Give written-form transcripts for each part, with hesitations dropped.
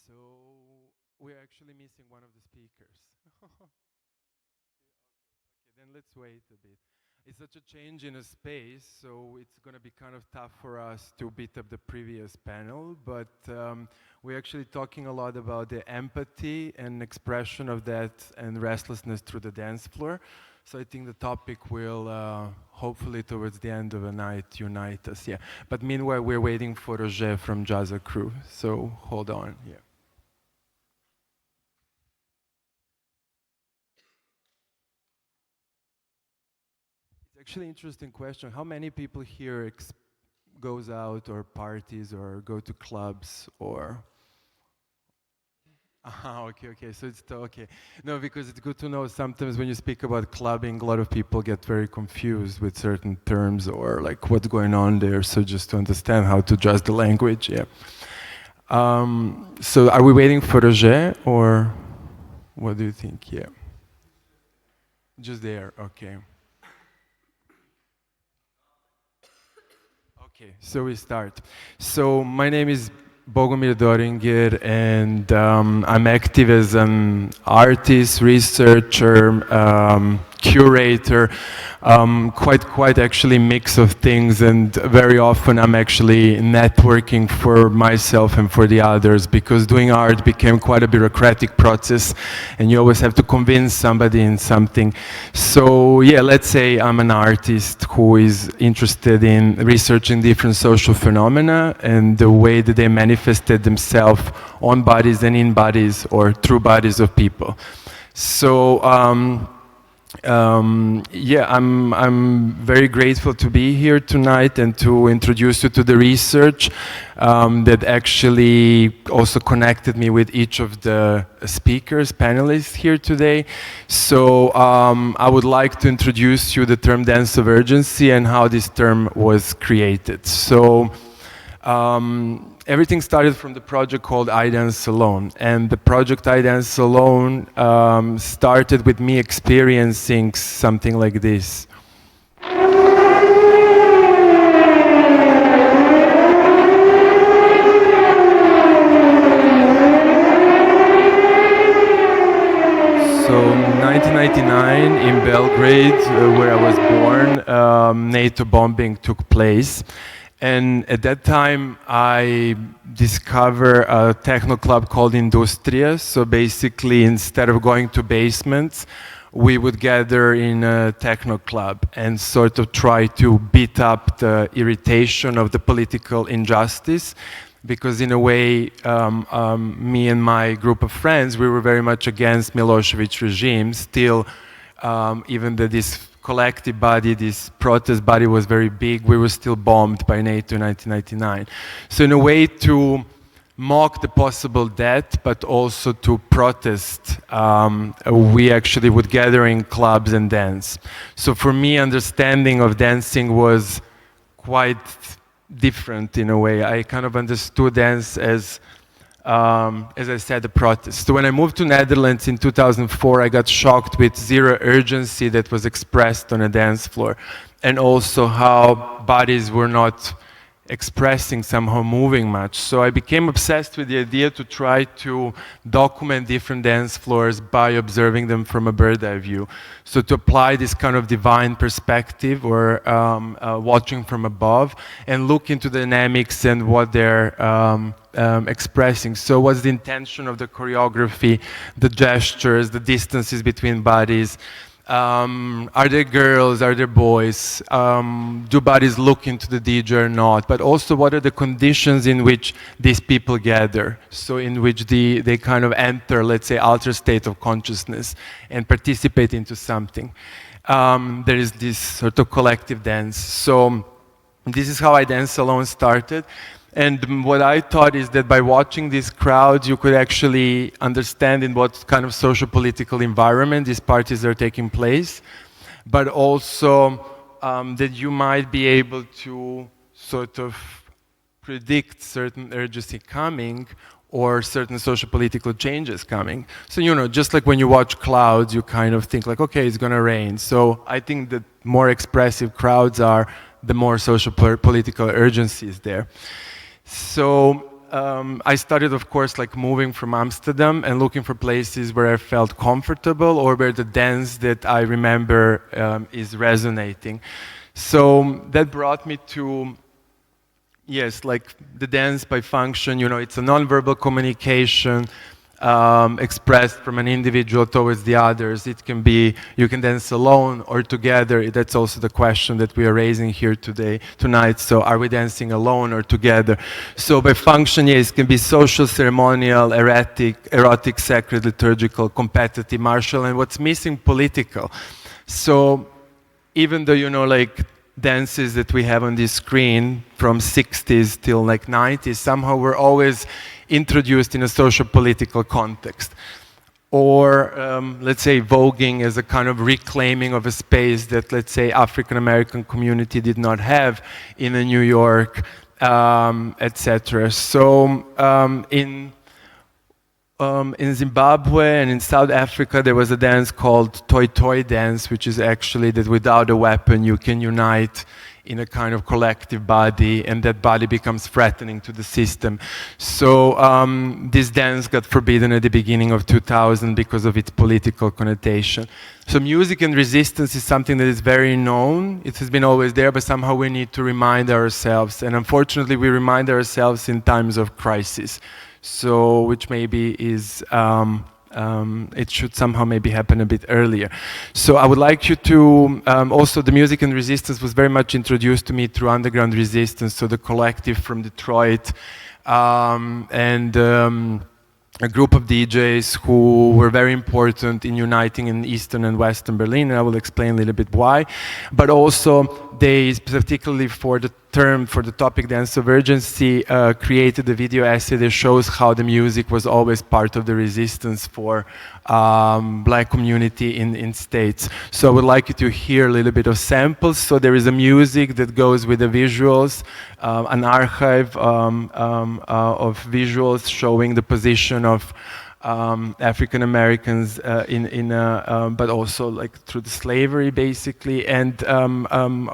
So we're actually missing one of the speakers. Okay, then let's wait a bit. It's such a change in a space, so it's going to be kind of tough for us to beat up the previous panel, but we're actually talking a lot about the empathy and expression of that and restlessness through the dance floor. So I think the topic will hopefully towards the end of the night unite us, yeah. But meanwhile, we're waiting for Roger from Jazar Crew, so hold on, yeah. Actually, interesting question. How many people here goes out or parties or go to clubs or? Okay. So it's okay. No, because it's good to know. Sometimes when you speak about clubbing, a lot of people get very confused with certain terms or like what's going on there. So just to understand how to adjust the language, yeah. So are we waiting for Roger or what do you think? Yeah. Just there. Okay. Okay, so we start. So my name is Bogomir Doringer, and I'm active as an artist, researcher, curator, quite actually mix of things, and very often I'm actually networking for myself and for the others, because doing art became quite a bureaucratic process and you always have to convince somebody in something. So yeah, let's say I'm an artist who is interested in researching different social phenomena and the way that they manifested themselves on bodies and in bodies or through bodies of people. So yeah, I'm very grateful to be here tonight and to introduce you to the research that actually also connected me with each of the speakers, panelists here today. So I would like to introduce you the term dance of urgency and how this term was created. So everything started from the project called I Dance Alone, and the project I Dance Alone started with me experiencing something like this. So 1999 in Belgrade, where I was born, NATO bombing took place. And at that time, I discovered a techno club called Industria. So basically, instead of going to basements, we would gather in a techno club and sort of try to beat up the irritation of the political injustice. Because in a way, me and my group of friends, we were very much against Milosevic regime. Still, even though this collective body, this protest body was very big, we were still bombed by NATO in 1999. So in a way to mock the possible death, but also to protest, we actually would gather in clubs and dance. So for me, understanding of dancing was quite different in a way. I kind of understood dance as I said, the protest. So when I moved to Netherlands in 2004, I got shocked with zero urgency that was expressed on a dance floor, and also how bodies were not expressing, somehow moving much. So I became obsessed with the idea to try to document different dance floors by observing them from a bird's eye view. So to apply this kind of divine perspective or watching from above and look into the dynamics and what they're expressing. So what's the intention of the choreography, the gestures, the distances between bodies? Are there girls, are there boys? Do bodies look into the DJ or not? But also, what are the conditions in which these people gather? So in which they kind of enter, let's say, altered state of consciousness and participate into something. There is this sort of collective dance. So this is how I Dance Alone started. And what I thought is that by watching these crowds, you could actually understand in what kind of socio-political environment these parties are taking place, but also that you might be able to sort of predict certain urgency coming or certain socio-political changes coming. So, you know, just like when you watch clouds, you kind of think like, okay, it's gonna rain. So I think the more expressive crowds are, the more socio-political urgency is there. So I started, of course, like moving from Amsterdam and looking for places where I felt comfortable or where the dance that I remember is resonating. So that brought me to, yes, like the dance by function, it's a nonverbal communication expressed from an individual towards the others. It can be, you can dance alone or together. That's also the question that we are raising here tonight. So are we dancing alone or together? So by function, yes, it can be social, ceremonial, erotic, sacred, liturgical, competitive, martial, and what's missing, political. So even though, like dances that we have on this screen from 60s till like 90s, somehow we're always introduced in a socio-political context. Or let's say voguing as a kind of reclaiming of a space that, let's say, African-American community did not have in New York, etc. So in Zimbabwe and in South Africa, there was a dance called Toy dance, which is actually that without a weapon you can unite in a kind of collective body, and that body becomes threatening to the system. So this dance got forbidden at the beginning of 2000 because of its political connotation. So music and resistance is something that is very known. It has been always there, but somehow we need to remind ourselves. And unfortunately, we remind ourselves in times of crisis. So, which maybe is, it should somehow maybe happen a bit earlier. So I would like you to, also the music and resistance was very much introduced to me through underground resistance, so the collective from Detroit, and a group of DJs who were very important in uniting in Eastern and Western Berlin, and I will explain a little bit why. But also, they, particularly for the topic Dance of Urgency, created a video essay that shows how the music was always part of the resistance for black community in States. So I would like you to hear a little bit of samples. So there is a music that goes with the visuals, an archive of visuals showing the position of African Americans but also like through the slavery basically. And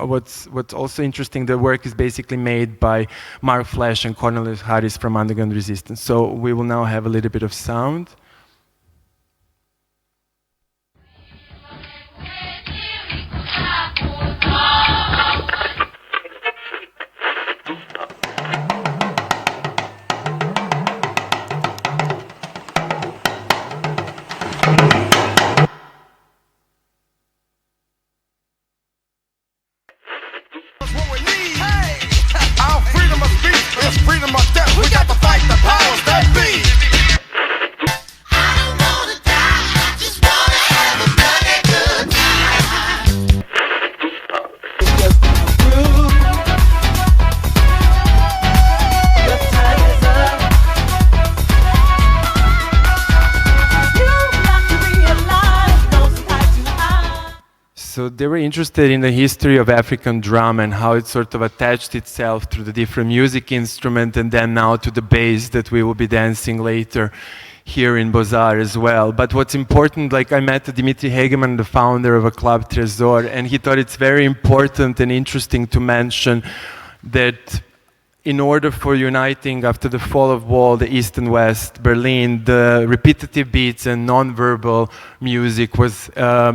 what's also interesting, the work is basically made by Mark Flash and Cornelius Harris from Underground Resistance. So we will now have a little bit of sound. So they were interested in the history of African drum and how it sort of attached itself through the different music instruments, and then now to the bass that we will be dancing later here in Bozar as well. But what's important, like I met Dimitri Hegeman, the founder of a Club Trésor, and he thought it's very important and interesting to mention that in order for uniting after the fall of wall, the East and West, Berlin, the repetitive beats and non-verbal music was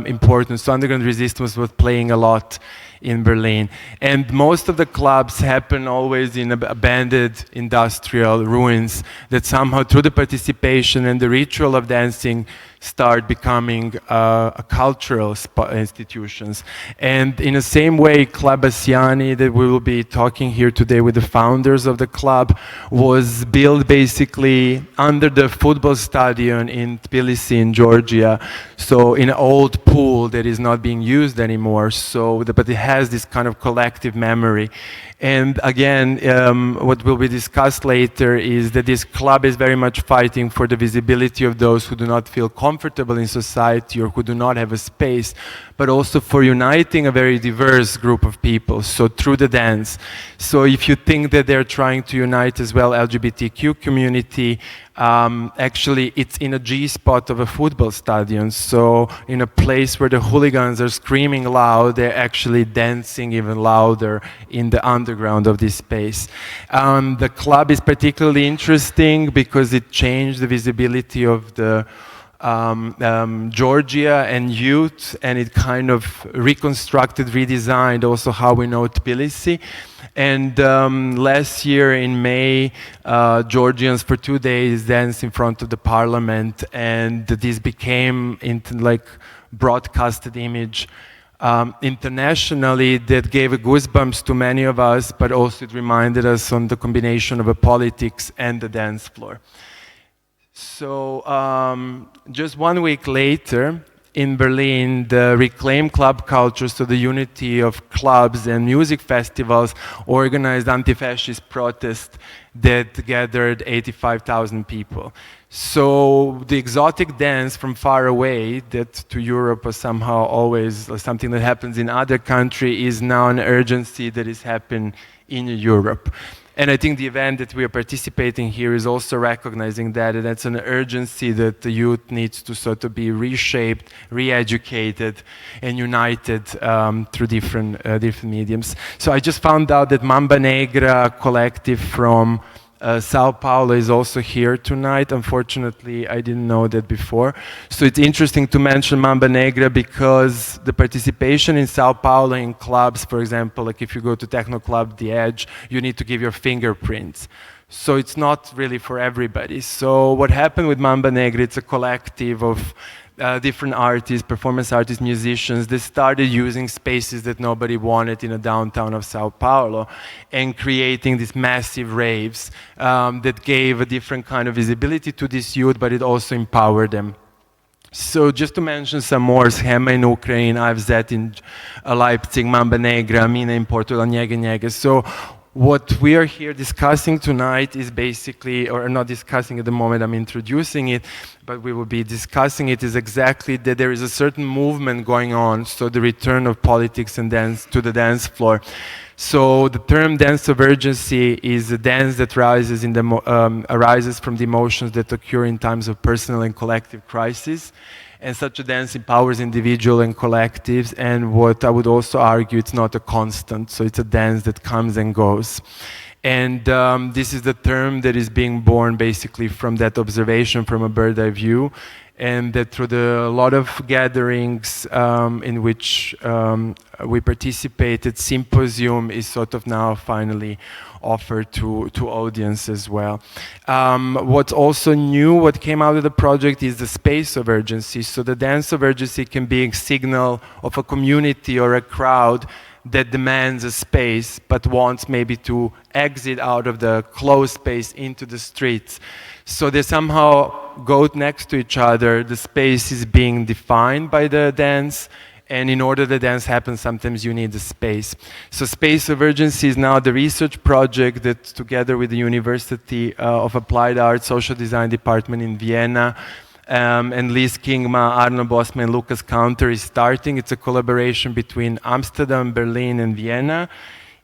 important. So underground resistance was playing a lot in Berlin. And most of the clubs happen always in abandoned industrial ruins that somehow through the participation and the ritual of dancing start becoming a cultural institutions. And in the same way, Club Bassiani, that we will be talking here today with the founders of the club, was built basically under the football stadium in Tbilisi in Georgia. So in an old pool that is not being used anymore. So, but it has this kind of collective memory. And again, what will be discussed later is that this club is very much fighting for the visibility of those who do not feel comfortable uncomfortable in society or who do not have a space, but also for uniting a very diverse group of people, so through the dance. So if you think that they're trying to unite as well LGBTQ community, actually it's in a G-spot of a football stadium, so in a place where the hooligans are screaming loud, they're actually dancing even louder in the underground of this space. The club is particularly interesting because it changed the visibility of the Georgia and youth, and it kind of reconstructed, redesigned also how we know Tbilisi. And last year in May, Georgians for 2 days danced in front of the parliament, and this became into like broadcasted image internationally that gave goosebumps to many of us, but also it reminded us on the combination of a politics and the dance floor. So just 1 week later, in Berlin, the Reclaim Club Culture, so the unity of clubs and music festivals, organized anti-fascist protest that gathered 85,000 people. So the exotic dance from far away, that to Europe was somehow always something that happens in other countries, is now an urgency that is happening in Europe. And I think the event that we are participating here is also recognizing that, and that's an urgency that the youth needs to sort of be reshaped, re-educated, and united through different mediums. So I just found out that Mamba Negra collective from Sao Paulo is also here tonight. Unfortunately, I didn't know that before. So it's interesting to mention Mamba Negra because the participation in Sao Paulo in clubs, for example, like if you go to Techno Club The Edge, you need to give your fingerprints. So it's not really for everybody. So what happened with Mamba Negra, it's a collective of different artists, performance artists, musicians. They started using spaces that nobody wanted in a downtown of Sao Paulo and creating these massive raves that gave a different kind of visibility to this youth, but it also empowered them. So just to mention some more, Cxema in Ukraine, AFZ in Leipzig, Mamba Negra, Mina in Portugal, Njege Njege. So what we are here discussing tonight is basically, or not discussing at the moment, I'm introducing it, but we will be discussing it, is exactly that there is a certain movement going on, so the return of politics and dance to the dance floor. So the term dance of urgency is a dance that arises from the emotions that occur in times of personal and collective crisis. And such a dance empowers individuals and collectives, and what I would also argue, it's not a constant, so it's a dance that comes and goes. And this is the term that is being born basically from that observation from a bird's eye view, and that through a lot of gatherings in which we participated, symposium is sort of now finally offered to audience as well. What's also new, what came out of the project, is the space of urgency. So the dance of urgency can be a signal of a community or a crowd that demands a space but wants maybe to exit out of the closed space into the streets. So they somehow go next to each other. The space is being defined by the dance, and in order the dance happens, sometimes you need the space. So Space of Urgency is now the research project that, together with the University of Applied Arts Social Design Department in Vienna, and Liz Kyiv, Arno Bosman, and Lucas Counter is starting. It's a collaboration between Amsterdam, Berlin, and Vienna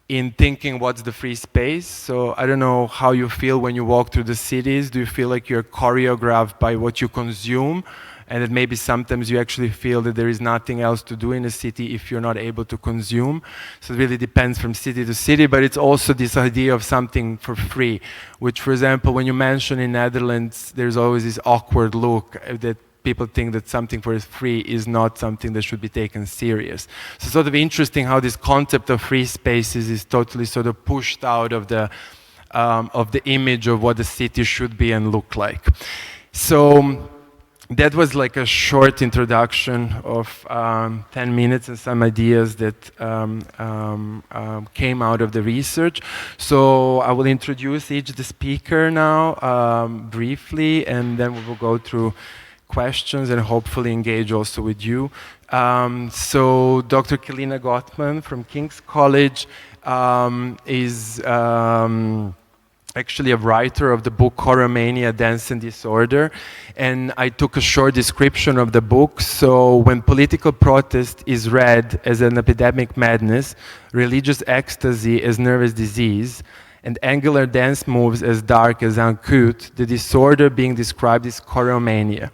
in thinking what's the free space. So I don't know how you feel when you walk through the cities. Do you feel like you're choreographed by what you consume? And that maybe sometimes you actually feel that there is nothing else to do in a city if you're not able to consume. So it really depends from city to city, but it's also this idea of something for free, which, for example, when you mention in Netherlands, there's always this awkward look that people think that something for free is not something that should be taken serious. So sort of interesting how this concept of free spaces is totally sort of pushed out of the image of what the city should be and look like. So that was like a short introduction of 10 minutes and some ideas that came out of the research. So I will introduce each the speaker now briefly, and then we will go through questions and hopefully engage also with you. So Dr. Kelina Gottman from King's College is actually a writer of the book Choromania, Dance and Disorder, and I took a short description of the book. So when political protest is read as an epidemic madness, religious ecstasy as nervous disease, and angular dance moves as dark as uncouth, the disorder being described is choromania.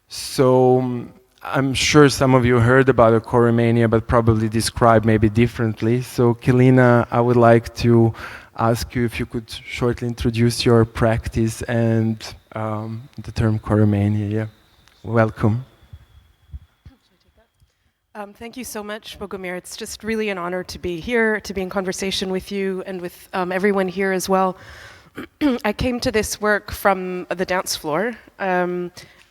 So I'm sure some of you heard about a choromania, but probably described maybe differently. So Kilina, I would like to ask you if you could shortly introduce your practice and the term choromania. Yeah, welcome. Thank you so much, Bogomir. It's just really an honor to be here, to be in conversation with you and with everyone here as well. I came to this work from the dance floor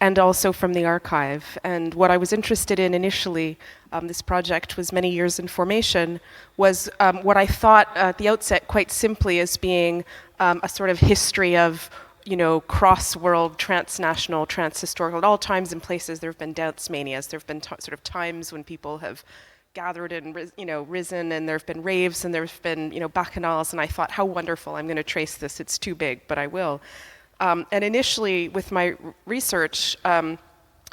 and also from the archive. And what I was interested in initially, this project was many years in formation, was what I thought at the outset quite simply as being a sort of history of cross-world, transnational, trans-historical. At all times and places there have been dance manias. There have been sort of times when people have gathered and risen, and there have been raves, and there have been bacchanals, and I thought, how wonderful, I'm going to trace this. It's too big, but I will. And initially, with my research,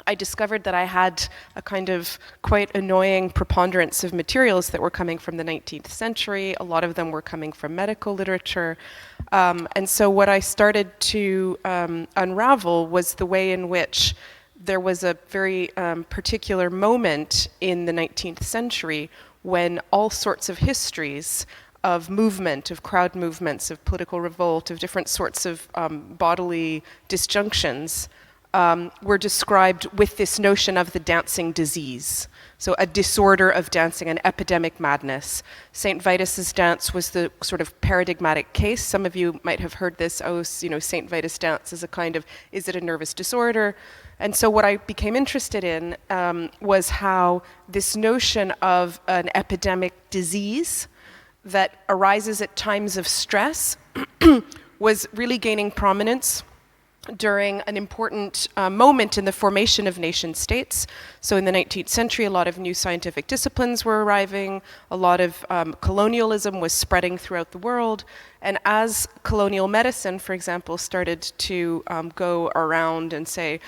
I discovered that I had a kind of quite annoying preponderance of materials that were coming from the 19th century. A lot of them were coming from medical literature. And so what I started to unravel was the way in which there was a very particular moment in the 19th century when all sorts of histories of movement, of crowd movements, of political revolt, of different sorts of bodily disjunctions were described with this notion of the dancing disease. So a disorder of dancing, an epidemic madness. St. Vitus's dance was the sort of paradigmatic case. Some of you might have heard this, St. Vitus dance is a kind of, is it a nervous disorder? And so what I became interested in was how this notion of an epidemic disease that arises at times of stress was really gaining prominence during an important moment in the formation of nation states. So in the 19th century, a lot of new scientific disciplines were arriving, a lot of colonialism was spreading throughout the world, and as colonial medicine, for example, started to go around and say,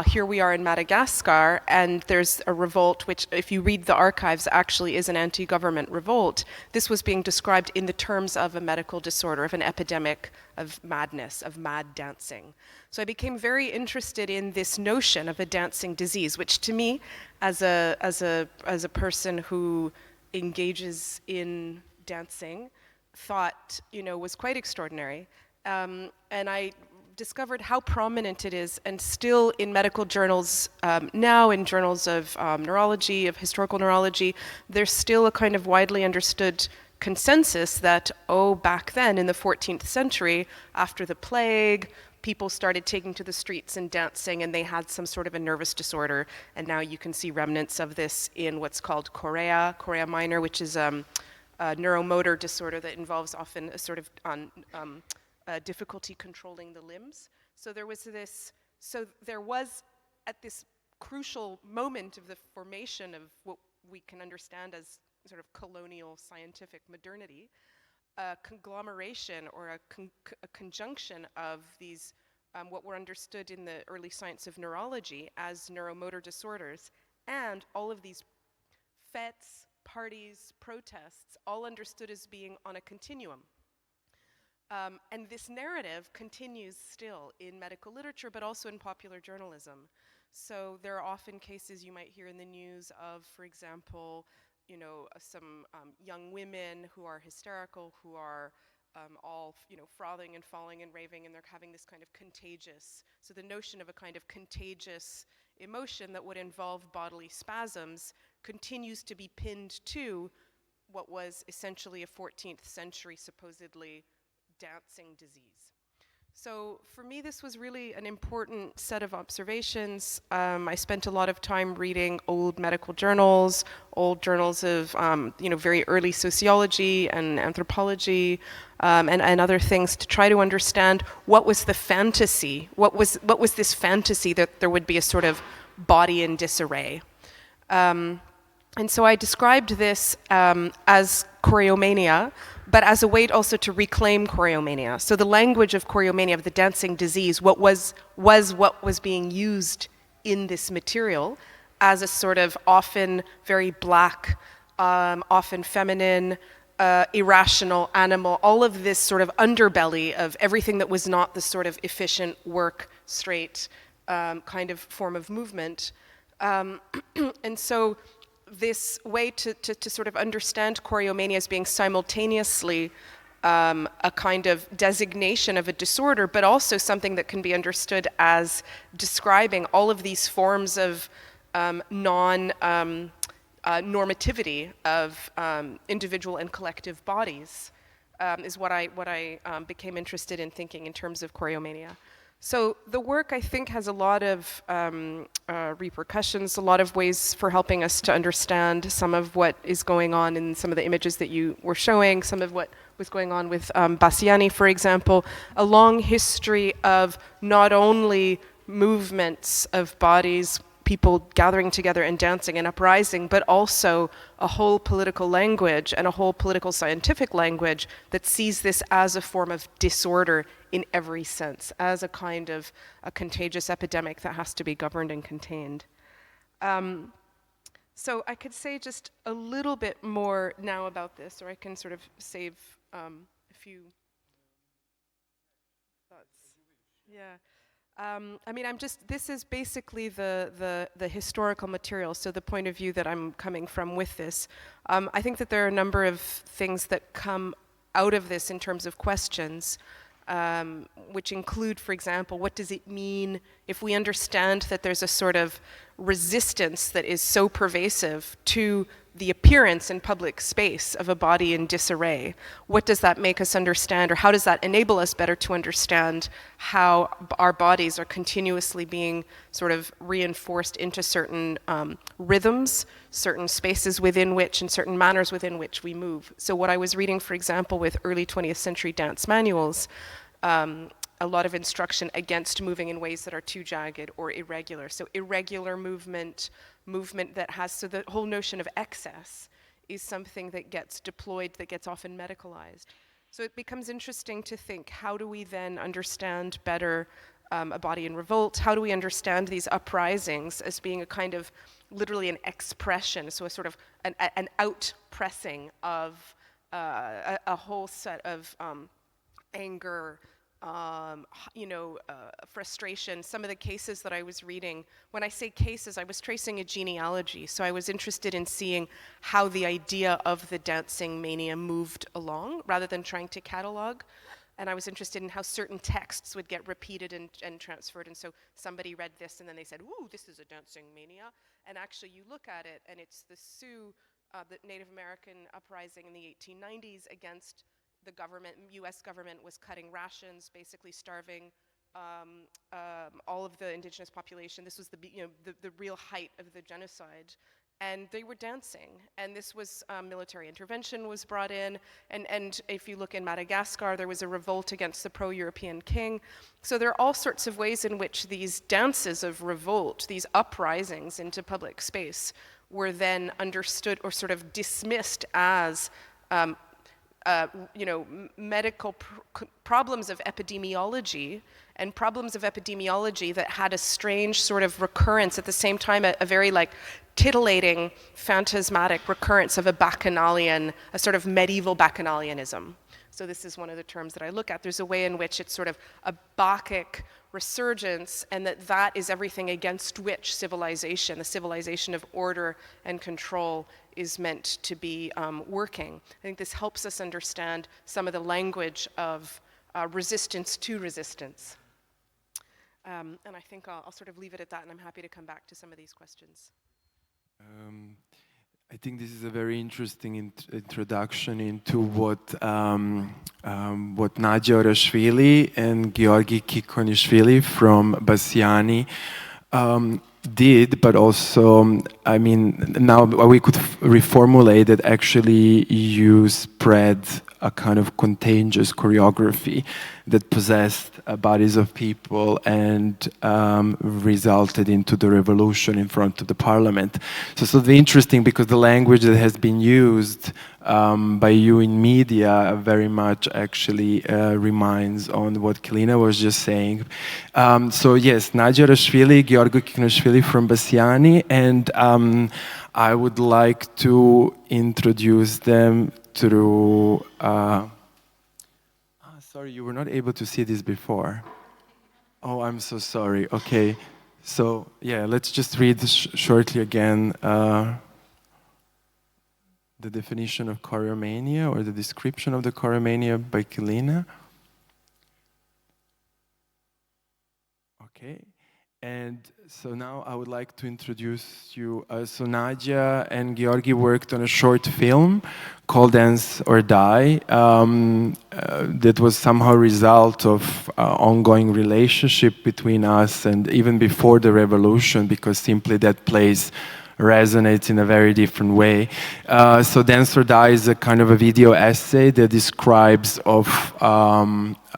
here we are in Madagascar, and there's a revolt, which if you read the archives actually is an anti-government revolt. This was being described in the terms of a medical disorder, of an epidemic of madness, of mad dancing. So I became very interested in this notion of a dancing disease, which to me, as a person who engages in dancing, thought was quite extraordinary. And I discovered how prominent it is, and still in medical journals now, in journals of neurology, of historical neurology, there's still a kind of widely understood consensus that, back then in the 14th century, after the plague, people started taking to the streets and dancing, and they had some sort of a nervous disorder, and now you can see remnants of this in what's called chorea minor, which is a neuromotor disorder that involves often a sort of difficulty controlling the limbs. So there was at this crucial moment of the formation of what we can understand as sort of colonial scientific modernity, a conglomeration or a conjunction of these what were understood in the early science of neurology as neuromotor disorders, and all of these fetes, parties, protests, all understood as being on a continuum. And this narrative continues still in medical literature, but also in popular journalism. So there are often cases you might hear in the news of, for example, some young women who are hysterical, who are all, frothing and falling and raving, and they're having this kind of contagious, so the notion of a kind of contagious emotion that would involve bodily spasms continues to be pinned to what was essentially a 14th century supposedly dancing disease. So for me, this was really an important set of observations. I spent a lot of time reading old medical journals, old journals of very early sociology and anthropology, and other things to try to understand what was the fantasy, what was this fantasy that there would be a sort of body in disarray. And so I described this as choreomania, but as a way also to reclaim choreomania. So the language of choreomania, of the dancing disease, what was being used in this material as a sort of often very black, often feminine, irrational, animal, all of this sort of underbelly of everything that was not the sort of efficient, work, straight kind of form of movement. And so this way to sort of understand choreomania as being simultaneously a kind of designation of a disorder, but also something that can be understood as describing all of these forms of normativity of individual and collective bodies is what I became interested in thinking in terms of choreomania. So the work, I think, has a lot of repercussions, a lot of ways for helping us to understand some of what is going on in some of the images that you were showing, some of what was going on with Bassiani, for example, a long history of not only movements of bodies, people gathering together and dancing and uprising, but also a whole political language and a whole political scientific language that sees this as a form of disorder in every sense, as a kind of a contagious epidemic that has to be governed and contained. So I could say just a little bit more now about this, or I can sort of save a few thoughts. Yeah. I mean, this is basically the historical material, so the point of view that I'm coming from with this. I think that there are a number of things that come out of this in terms of questions, which include, for example, what does it mean if we understand that there's a sort of resistance that is so pervasive to the appearance in public space of a body in disarray? What does that make us understand, or how does that enable us better to understand how our bodies are continuously being sort of reinforced into certain rhythms, certain spaces within which, and certain manners within which we move? So what I was reading, for example, with early 20th century dance manuals, a lot of instruction against moving in ways that are too jagged or irregular. So irregular movement that has, so the whole notion of excess is something that gets deployed, that gets often medicalized. So it becomes interesting to think, how do we then understand better a body in revolt? How do we understand these uprisings as being a kind of literally an expression, so a sort of an out-pressing of a whole set of anger, frustration. Some of the cases that I was reading, when I say cases, I was tracing a genealogy. So I was interested in seeing how the idea of the dancing mania moved along rather than trying to catalog. And I was interested in how certain texts would get repeated and transferred. And so somebody read this and then they said, ooh, this is a dancing mania. And actually you look at it and it's the Sioux, the Native American uprising in the 1890s against the government, U.S. government was cutting rations, basically starving all of the indigenous population. This was the real height of the genocide. And they were dancing. And this was military intervention was brought in. And if you look in Madagascar, there was a revolt against the pro-European king. So there are all sorts of ways in which these dances of revolt, these uprisings into public space, were then understood or sort of dismissed as medical problems of epidemiology, and problems of epidemiology that had a strange sort of recurrence at the same time, a very like titillating, phantasmatic recurrence of a bacchanalian, a sort of medieval bacchanalianism. So this is one of the terms that I look at. There's a way in which it's sort of a Bacchic resurgence, and that is everything against which civilization, the civilization of order and control, is meant to be working. I think this helps us understand some of the language of resistance to resistance. And I think I'll sort of leave it at that, and I'm happy to come back to some of these questions. I think this is a very interesting introduction into what Nadia Orashvili and Georgi Kikonishvili from Bassiani did, but also, I mean, now we could reformulate it. Actually, you spread a kind of contagious choreography that possessed bodies of people and resulted into the revolution in front of the parliament. So it's interesting because the language that has been used by you in media very much actually reminds on what Kalina was just saying. So yes, Nadia Rashvili, Georgi Kinashvili from Bassiani, and I would like to introduce them through... sorry, you were not able to see this before. Oh, I'm so sorry. Okay. So, yeah, let's just read shortly again the definition of choromania, or the description of the choromania by Kalina. Okay. And so now I would like to introduce you. So Nadia and Georgi worked on a short film called Dance or Die that was somehow a result of ongoing relationship between us, and even before the revolution, because simply that place resonates in a very different way. So Dance or Die is a kind of a video essay that describes of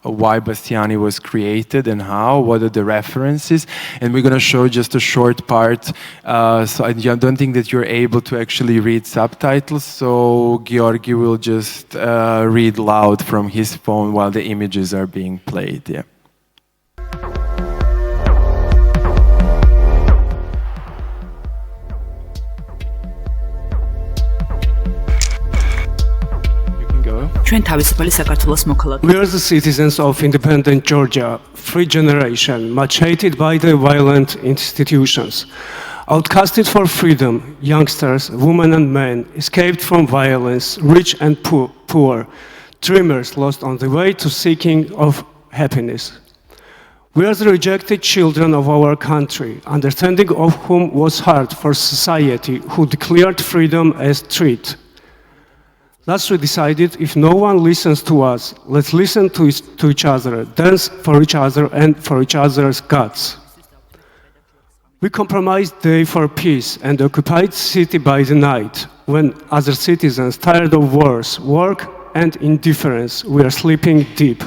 why Bassiani was created and how, what are the references, and we're going to show just a short part. So I don't think that you're able to actually read subtitles, so Georgi will just read loud from his phone while the images are being played. Yeah. We are the citizens of independent Georgia, free generation, much hated by the violent institutions. Outcasted for freedom, youngsters, women and men, escaped from violence, rich and poor, dreamers lost on the way to seeking of happiness. We are the rejected children of our country, understanding of whom was hard for society, who declared freedom as treat. Thus we decided, if no one listens to us, let's listen to each other, dance for each other and for each other's gods. We compromised day for peace and occupied city by the night, when other citizens, tired of wars, work and indifference, were sleeping deep.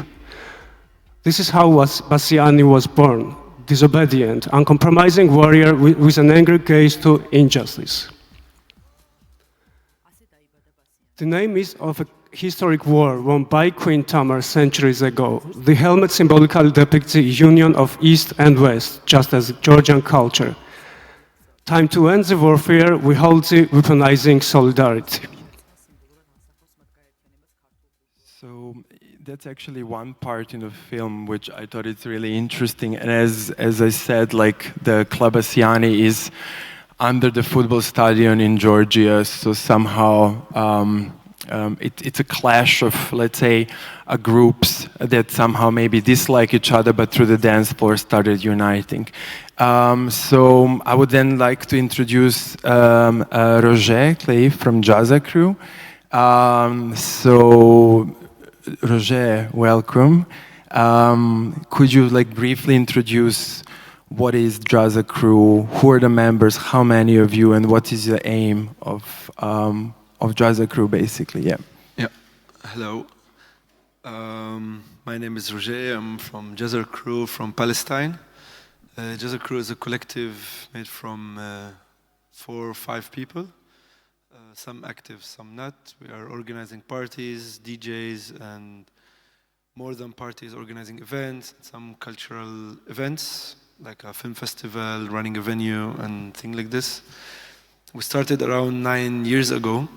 This is how Bassiani was born, disobedient, uncompromising warrior with an angry gaze to injustice. The name is of a historic war won by Queen Tamar centuries ago. The helmet symbolically depicts the union of East and West, just as Georgian culture. Time to end the warfare, we hold the weaponizing solidarity. So that's actually one part in the film which I thought it's really interesting. And as I said, like the Club Bassiani is under the football stadium in Georgia, so somehow it's a clash of, let's say, groups that somehow maybe dislike each other, but through the dance floor started uniting. So I would then like to introduce Roger Clay from Jazar Crew. So Roger, welcome. Could you like briefly introduce what is Jazar Crew, who are the members, how many of you, and what is the aim of Jazar Crew, basically? Yeah. Yeah. Hello. My name is Roger. I'm from Jazar Crew from Palestine. Jazar Crew is a collective made from 4 or 5 people. Some active, some not. We are organizing parties, DJs, and more than parties, organizing events, some cultural events, like a film festival, running a venue, and things like this. We started around 9 years ago,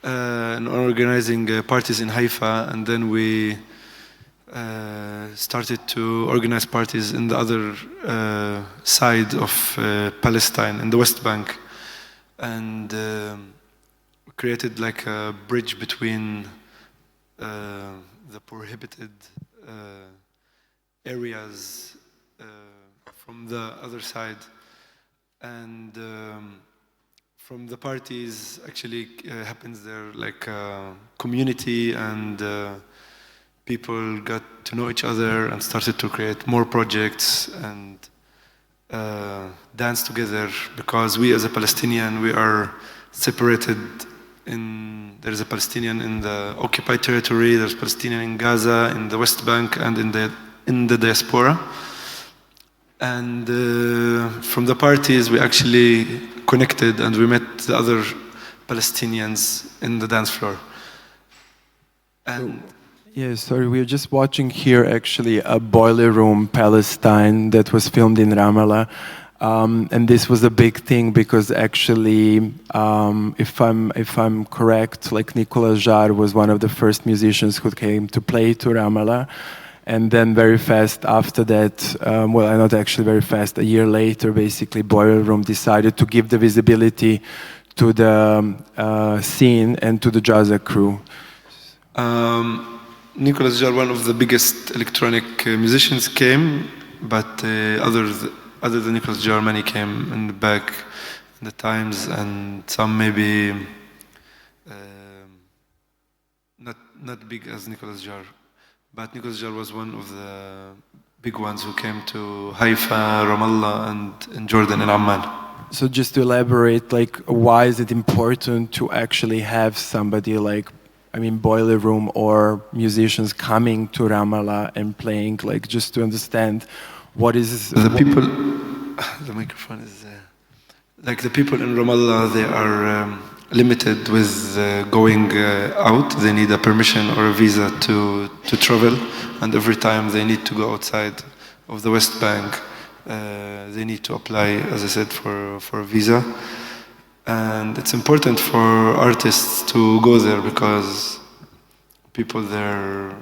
and organizing parties in Haifa, and then we started to organize parties in the other side of Palestine, in the West Bank, and we created like a bridge between the prohibited areas from the other side, and from the parties actually happens there like community, and people got to know each other and started to create more projects, and dance together, because we as a Palestinian, we are separated. There's a Palestinian in the occupied territory, there's Palestinian in Gaza, in the West Bank, and in the diaspora. And from the parties, we actually connected and we met the other Palestinians in the dance floor. And yeah, sorry, we're just watching here actually a Boiler Room Palestine that was filmed in Ramallah. And this was a big thing because actually, if I'm correct, like Nicolas Jarre was one of the first musicians who came to play to Ramallah. And then very fast after that, well, not actually very fast, a year later, basically, Boiler Room decided to give the visibility to the scene and to the Jazar Crew. Nicolas Jarre, one of the biggest electronic musicians, came, but other than Nicolas Jarre, many came in the back in the times, and some maybe not big as Nicolas Jarre. But Nicolas Jarre was one of the big ones who came to Haifa, Ramallah, and in Jordan and Amman. So just to elaborate, like, why is it important to actually have somebody like, I mean, Boiler Room or musicians coming to Ramallah and playing, like, just to understand what is... The people, the microphone is, like the people in Ramallah, they are limited with going out. They need a permission or a visa to travel, and every time they need to go outside of the West Bank, they need to apply, as I said, for a visa. And it's important for artists to go there because people there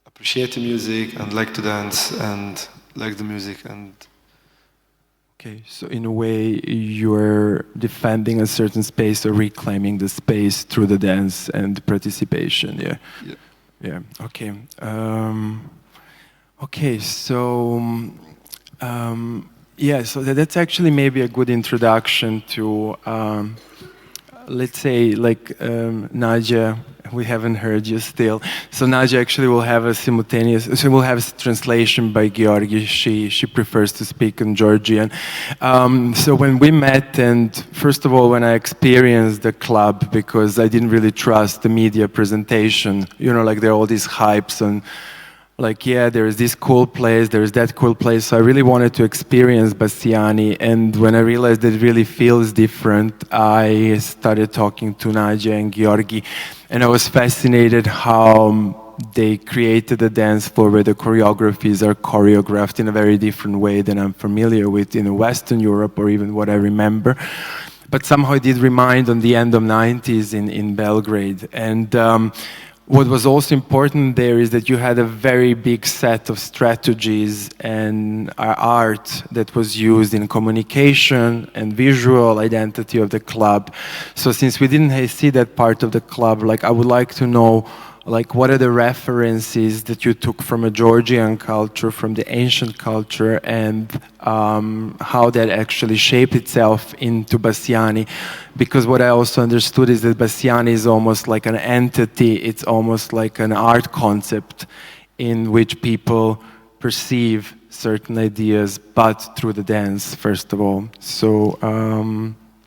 appreciate the music and like to dance and like the music. And okay, so in a way you're defending a certain space or reclaiming the space through the dance and participation. Yeah. Okay. Okay, so yeah, so that's actually maybe a good introduction to, let's say, like Nadia. We haven't heard you still. So Nadia actually will have a simultaneous, so we'll have a translation by Georgi. She prefers to speak in Georgian. So when we met, and first of all, when I experienced the club, because I didn't really trust the media presentation, you know, like there are all these hypes and like, yeah, there is this cool place, there is that cool place. So I really wanted to experience Bassiani. And when I realized that it really feels different, I started talking to Nadia and Georgi. And I was fascinated how they created a dance floor where the choreographies are choreographed in a very different way than I'm familiar with in Western Europe or even what I remember. But somehow it did remind on the end of 90s in Belgrade. And what was also important there is that you had a very big set of strategies and art that was used in communication and visual identity of the club. So since we didn't see that part of the club, like I would like to know, like what are the references that you took from a Georgian culture, from the ancient culture, and how that actually shaped itself into Bassiani. Because what I also understood is that Bassiani is almost like an entity, it's almost like an art concept in which people perceive certain ideas, but through the dance, first of all. So,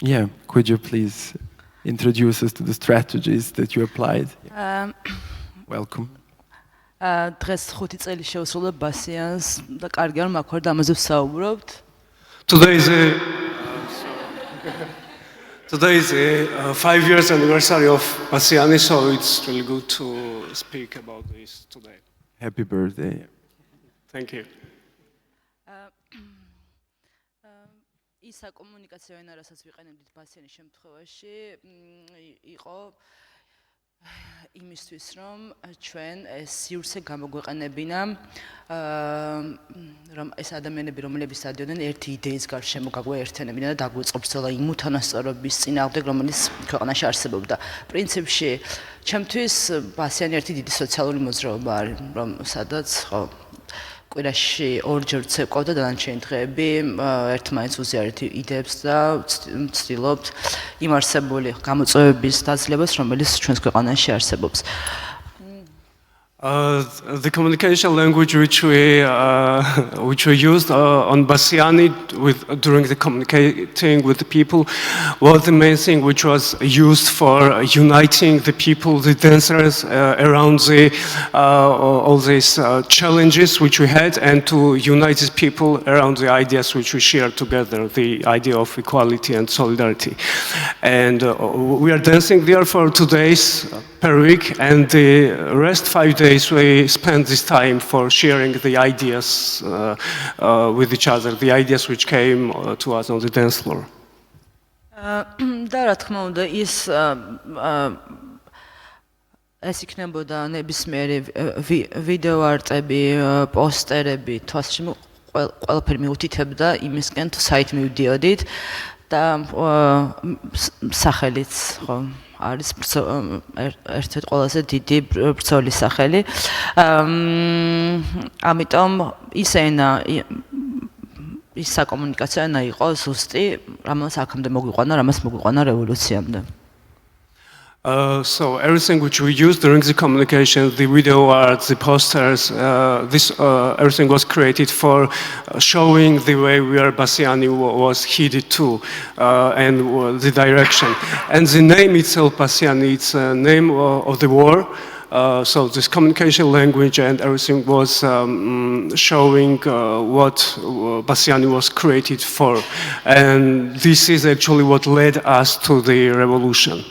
yeah, could you please introduce us to the strategies that you applied? Welcome. დღეს 5 წელი შევსრულებ ბასიანს და კარგია რომ აქ ვარ და ამაზე ვსაუბრობთ. Today is a 5 years anniversary of Bassiani, so it's really good to speak about this today. Happy birthday. Thank you. ის საკომუნიკაციო ენა, რასაც ვიყენებდით ბასიანის შემთხვევაში, იყო იმისთვის, რომ ჩვენ ეს სივრცე გამოგვეყენებინა, რომ ეს ადამიანები, რომლებიც დადიოდნენ ერთი იდეის გარშემო გაგვეერთიანებინა და დაგვიწყო ბრძოლა იმ უთანასწორობის წინააღმდეგ, რომელიც ქვეყანაში არსებობდა. პრინციპში, ჩემთვის ბასიანი ერთი დიდი სოციალური მოძრაობა არის, რომ სადაც კვირაში ორჯერ ვცეკვავ და დანარჩენი დღეები ერთმანეთს უზიარეთ იდეებს და ვცდილობთ იმ არსებული გამოწვევების დაძლებას, რომელიც ჩვენს ქვეყანაში არსებობს. The communication language which we used on Bassiani during the communicating with the people was the main thing which was used for uniting the people, the dancers around all these challenges which we had, and to unite these people around the ideas which we shared together, the idea of equality and solidarity. And we are dancing there for 2 days per week, and the rest 5 days we spend this time for sharing the ideas with each other, the ideas which came to us on the dance floor. და რა თქმა უნდა ეს იქნებოდა ნებისმიერი ვიდეო არტები, პოსტერები, თვალსაჩინო ყველაფერი მიუთითებდა იმისკენ თუ საით მივდიოდით და სახელიც ხო არის ერთ-ერთი ყველაზე დიდი ბრძოლის სახელი. ამიტომ ის ენა ის საკომუნიკაციო ენა იყო ზუსტი, რამაც აქამდე მოგვიყვანა, რამაც მოგვიყვანა რევოლუციამდე. So everything which we used during the communication, the video art, the posters, everything was created for showing the way where Bassiani was headed to and the direction. And the name itself, Bassiani, it's a name of the war. So this communication language and everything was showing what Bassiani was created for. And this is actually what led us to the revolution.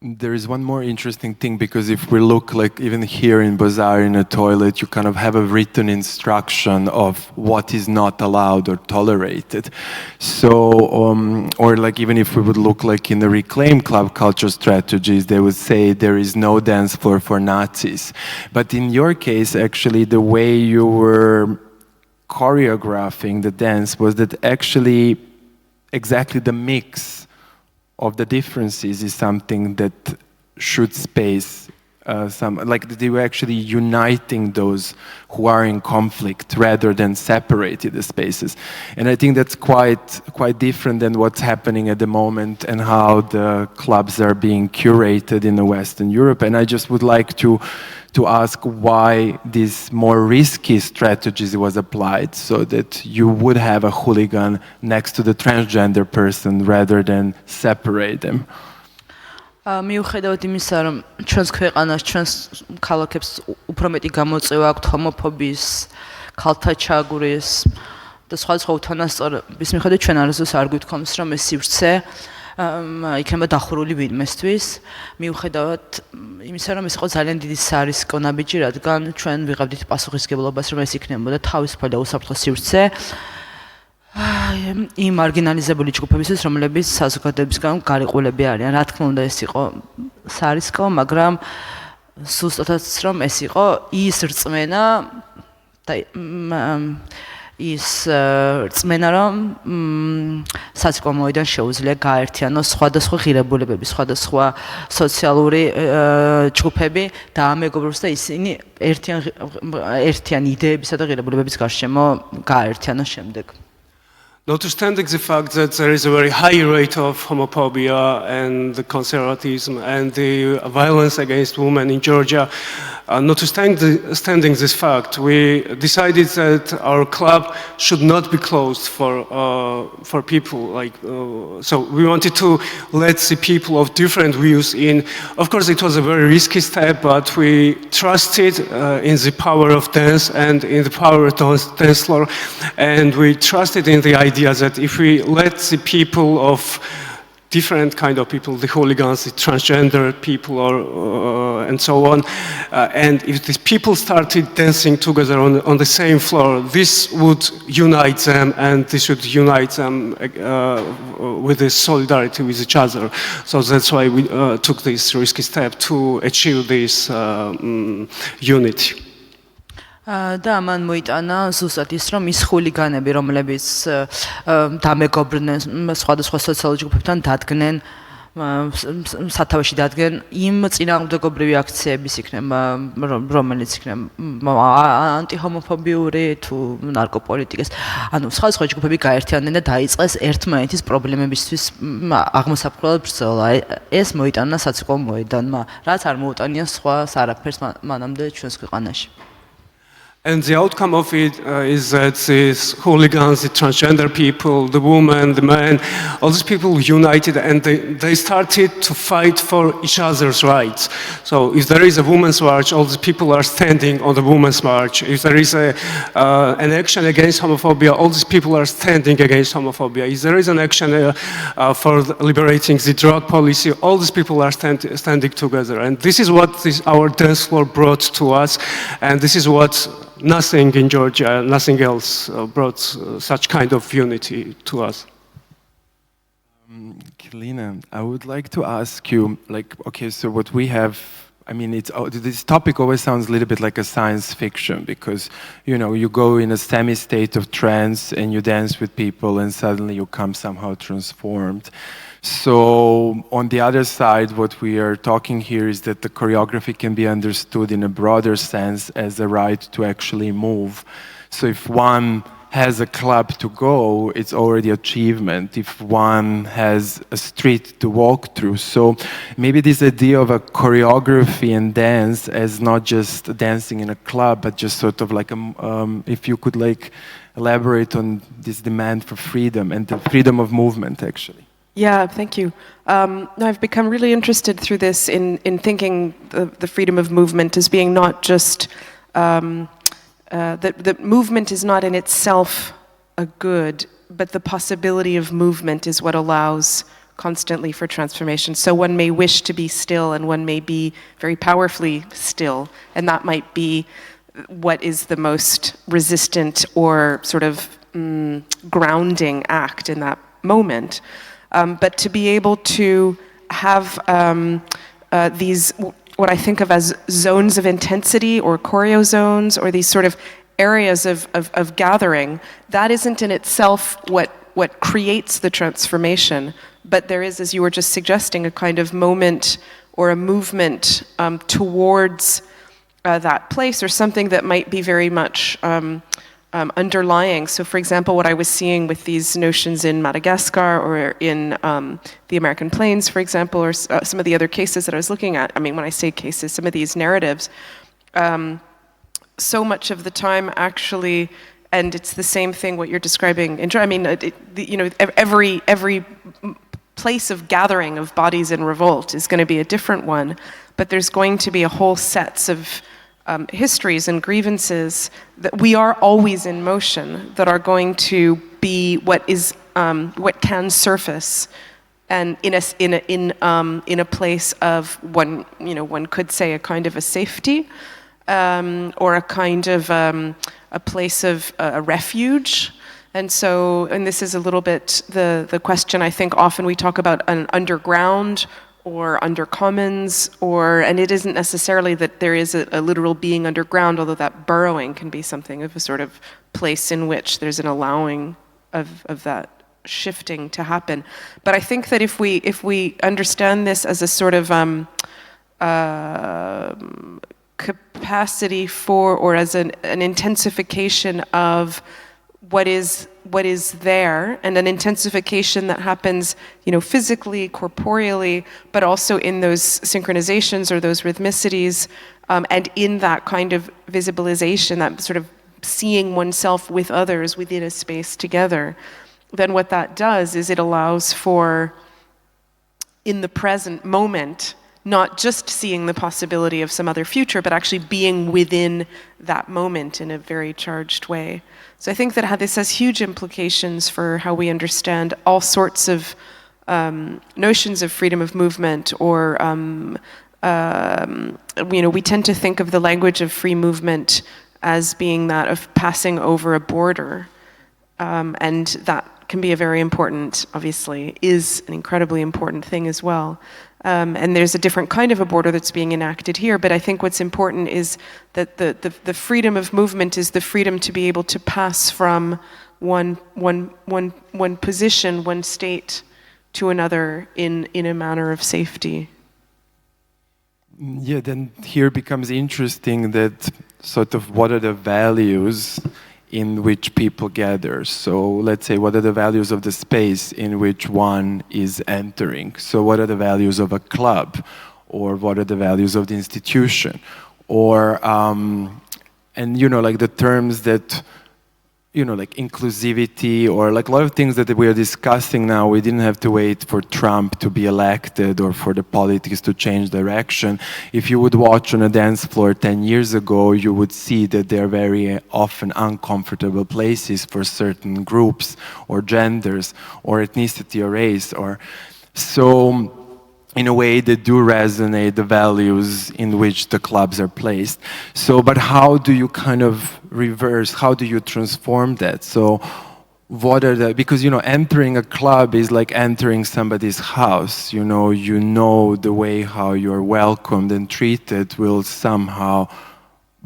There is one more interesting thing, because if we look like even here in Bazaar in a toilet, you kind of have a written instruction of what is not allowed or tolerated. So, or like even if we would look like in the Reclaim Club culture strategies, they would say there is no dance floor for Nazis. But in your case, actually, the way you were choreographing the dance was that actually exactly the mix of the differences is something that should space like they were actually uniting those who are in conflict rather than separating the spaces. And I think that's quite different than what's happening at the moment and how the clubs are being curated in the Western Europe. And I just would like to ask why this more risky strategies was applied, so that you would have a hooligan next to the transgender person rather than separate them. მიუხედავად იმისა, რომ ჩვენს ქვეყანას, ჩვენს ქალაქებს უფრო მეტი გამოწვევა აქვთ ჰომოფობიის, ქალთა ჩაგვრის და სხვადასხვა უთანასწორობის მიხედვით, ჩვენ არასდროს არ გვითხოვს, რომ ეს სივრცე იქნება დახურული ვინმესთვის, მიუხედავად იმისა, რომ ეს იყო ძალიან დიდი სარისკო ნაბიჯი, რადგან ჩვენ ვიღებდით პასუხისმგებლობას, რომ ეს იქნებოდა თავისუფალი და უსაფრთხო სივრცე იმ მარგინალიზებული ჯგუფებისთვის, რომლებიც საზოგადოებისგან გარიყულები არიან. რა თქმა უნდა, ეს იყო სარისკო, მაგრამ ზუსტადაც რომ ეს იყო ის რწმენა და ის რწმენა, რომ საწარმოიდან შეუძლია გაერთიანოს სხვადასხვა ღირებულებები, სხვადასხვა სოციალური ჯგუფები და ამეგობროს და ისინი ერთიან იდეებისა და ღირებულებების გარშემო გაერთიანოს შემდეგ. Notwithstanding the fact that there is a very high rate of homophobia and the conservatism and the violence against women in Georgia, notwithstanding this fact, we decided that our club should not be closed for people. So we wanted to let the people of different views in. Of course, it was a very risky step, but we trusted in the power of dance and in the power of dance floor, and we trusted in the idea that if we let the people of different kind of people, the hooligans, the transgender people, and so on, and if these people started dancing together on the same floor, this would unite them, and this would unite them with this solidarity with each other. So that's why we took this risky step to achieve this unity. და ამან მოიტანა ზუსტად ის, რომ ის ხულიგანები, რომლებიც დამეგობრდნენ სხვადასხვა სოციალურ ჯგუფებთან, დადგნენ სათავეში დადგენ იმ წინააღმდეგობრივი აქციების იქნება, რომელიც იქნება ანტიჰომოფობიური თუ ნარკოპოლიტიკის, ანუ სხვა ჯგუფები გაერთიანდნენ და დაიწყეს ერთმანეთის პრობლემებისთვის აღმოსაფხვრელ ბრძოლა. ეს მოიტანა საციკო მოედანმა, რაც არ მოუტანია სხვა არაფერს მანამდე ჩვენს ქვეყანაში. And the outcome of it is that these hooligans, the transgender people, the women, the men, all these people united and they started to fight for each other's rights. So if there is a women's march, all these people are standing on the women's march. If there is an action against homophobia, all these people are standing against homophobia. If there is an action for liberating the drug policy, all these people are standing together. And this is what our dance floor brought to us, and this is what nothing in Georgia, nothing else brought such kind of unity to us. Kilina, I would like to ask you, like, okay, so what we have, I mean, this topic always sounds a little bit like a science fiction because, you know, you go in a semi-state of trance and you dance with people and suddenly you come somehow transformed. So on the other side, what we are talking here is that the choreography can be understood in a broader sense as a right to actually move. So if one has a club to go, it's already achievement. If one has a street to walk through. So maybe this idea of a choreography and dance as not just dancing in a club, but just sort of like, if you could like elaborate on this demand for freedom and the freedom of movement actually. Yeah, thank you. I've become really interested through this in thinking the freedom of movement as being not just, that movement is not in itself a good, but the possibility of movement is what allows constantly for transformation. So one may wish to be still and one may be very powerfully still, and that might be what is the most resistant or sort of grounding act in that moment. But to be able to have these, what I think of as zones of intensity or choreo zones, or these sort of areas of gathering, that isn't in itself what creates the transformation, but there is, as you were just suggesting, a kind of moment or a movement towards that place, or something that might be very much underlying. So for example, what I was seeing with these notions in Madagascar or in the American Plains, for example, or some of the other cases that I was looking at, I mean, when I say cases, some of these narratives, so much of the time actually, and it's the same thing what you're describing, I mean, you know, every place of gathering of bodies in revolt is going to be a different one, but there's going to be a whole sets of histories and grievances that we are always in motion, that are going to be what can surface, and in a place of one could say a kind of a safety, or a kind of a place of a refuge. And so, and this is a little bit the question. I think often we talk about an underground or under commons, and it isn't necessarily that there is a literal being underground, although that burrowing can be something of a sort of place in which there's an allowing of that shifting to happen. But I think that if we understand this as a sort of capacity for, or as an intensification of what is there, and an intensification that happens, you know, physically, corporeally, but also in those synchronizations or those rhythmicities, and in that kind of visibilization, that sort of seeing oneself with others within a space together, then what that does is it allows for, in the present moment, not just seeing the possibility of some other future, but actually being within that moment in a very charged way. So I think that this has huge implications for how we understand all sorts of notions of freedom of movement, or you know, we tend to think of the language of free movement as being that of passing over a border, and that can be a very important, obviously, is an incredibly important thing as well. And there's a different kind of a border that's being enacted here, but I think what's important is that the freedom of movement is the freedom to be able to pass from one position, one state, to another in a manner of safety. Yeah, then here becomes interesting that sort of what are the values in which people gather. So let's say, what are the values of the space in which one is entering? So what are the values of a club? Or what are the values of the institution? Or, and you know, like the terms that, you know, like inclusivity, or like a lot of things that we are discussing now, we didn't have to wait for Trump to be elected or for the politics to change direction. If you would watch on a dance floor 10 years ago, you would see that they're very often uncomfortable places for certain groups or genders or ethnicity or race. Or so in a way they do resonate, the values in which the clubs are placed. So, but how do you kind of reverse, how do you transform that? So what are the, because you know, entering a club is like entering somebody's house, you know the way how you're welcomed and treated will somehow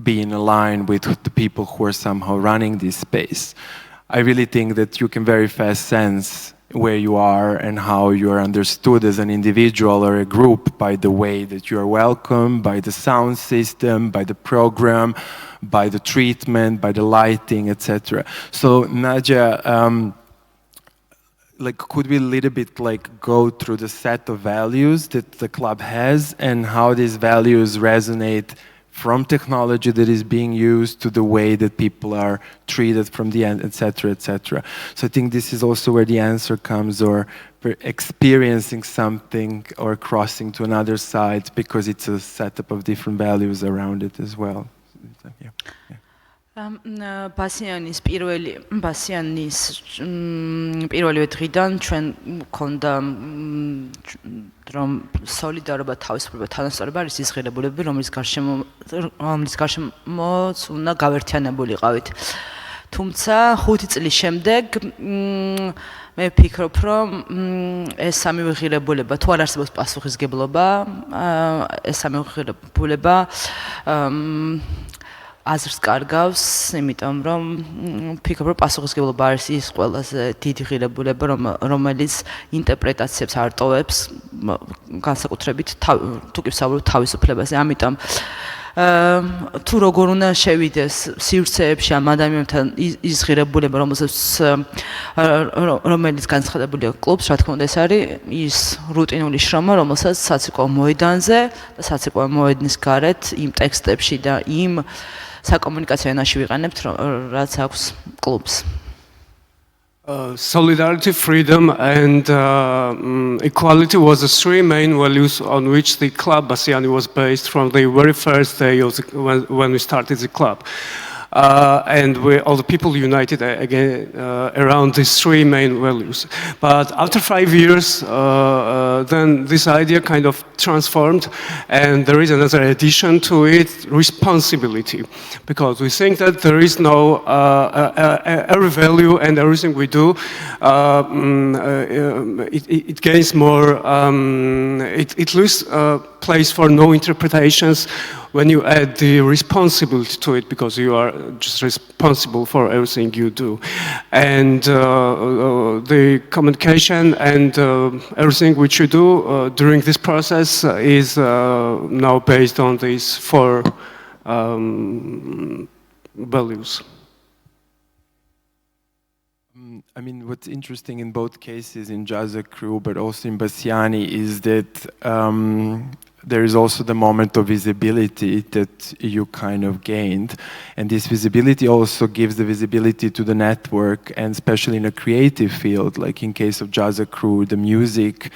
be in line with the people who are somehow running this space. I really think that you can very fast sense where you are and how you are understood as an individual or a group by the way that you are welcomed, by the sound system, by the program, by the treatment, by the lighting, etc. So Nadia, like, could we a little bit like go through the set of values that the club has and how these values resonate from technology that is being used to the way that people are treated from the end, etc., etc. So I think this is also where the answer comes, or experiencing something or crossing to another side, because it's a setup of different values around it as well. Yeah. Yeah. ბასიანის პირველივე დღიდან ჩვენ მქონდა რომ სოლიდარობა, თავისუფლება, თანასწორობა არის ის ღირებულებები, რომლის გარშემოც უნდა გავერთიანებულიყავით. თუმცა 5 წლის შემდეგ მე ვფიქრობ, რომ ეს სამივე ღირებულება, თუ არ არსებობს პასუხისგებლობა, ეს სამივე ღირებულება აზრს კარგავს, იმიტომ რომ ვფიქრობ, რომ პასუხისგებლობა არის ის ყველაზე დიდი ღირებულება, რომელიც ინტერპრეტაციებს არ ტოვებს, განსაკუთრებით თუ კი ვსაუბრობ თავისუფლებაზე. ამიტომ თუ როგორ უნდა შევიდეს სივრცეებში ამ ადამიანთან ის ღირებულება, რომელიც განცხადებულია კლუბს, რა თქმა უნდა, ეს არის ის რუტინული შრომა, რომელსაც საცეკვაო მოედანზე და საცეკვაო მოედნის გარეთ იმ ტექსტებში და იმ საკომუნიკაციო ენაში ვიყენებთ, რაც აქვს კლუბს. Solidarity, freedom, and equality was the three main values on which the Club Bassiani was based from the very first day of when we started the club. And all the people united again around these three main values. But after 5 years, then this idea kind of transformed, and there is another addition to it: responsibility. Because we think that there is no every value and everything we do, it gains more. It loses place for no interpretations when you add the responsibility to it, because you are just responsible for everything you do. And the communication and everything which you do during this process is now based on these four values. I mean, what's interesting in both cases, in Jazar Crew, but also in Bassiani, is that there is also the moment of visibility that you kind of gained. And this visibility also gives the visibility to the network, and especially in a creative field, like in case of Jazar Crew, the music.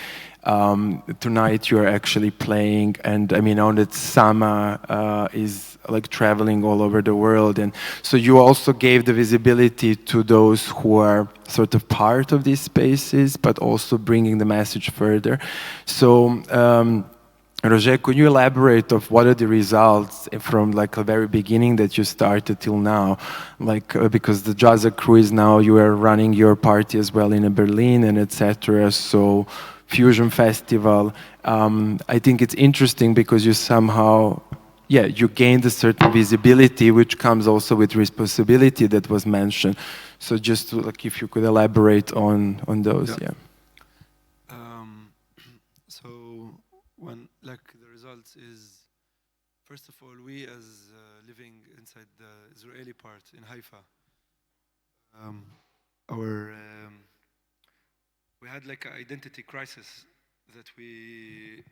Tonight you're actually playing, and I mean, now that Kxema is like traveling all over the world, and so you also gave the visibility to those who are sort of part of these spaces, but also bringing the message further. So Roger, could you elaborate of what are the results from like the very beginning that you started till now? Like because the Jazar Crew is now, you are running your party as well in Berlin and etc. So Fusion Festival. I think it's interesting because you somehow, you gained a certain visibility, which comes also with responsibility that was mentioned. So just to, like, if you could elaborate on those, results is, first of all, we as living inside the Israeli part in Haifa, we had like an identity crisis that we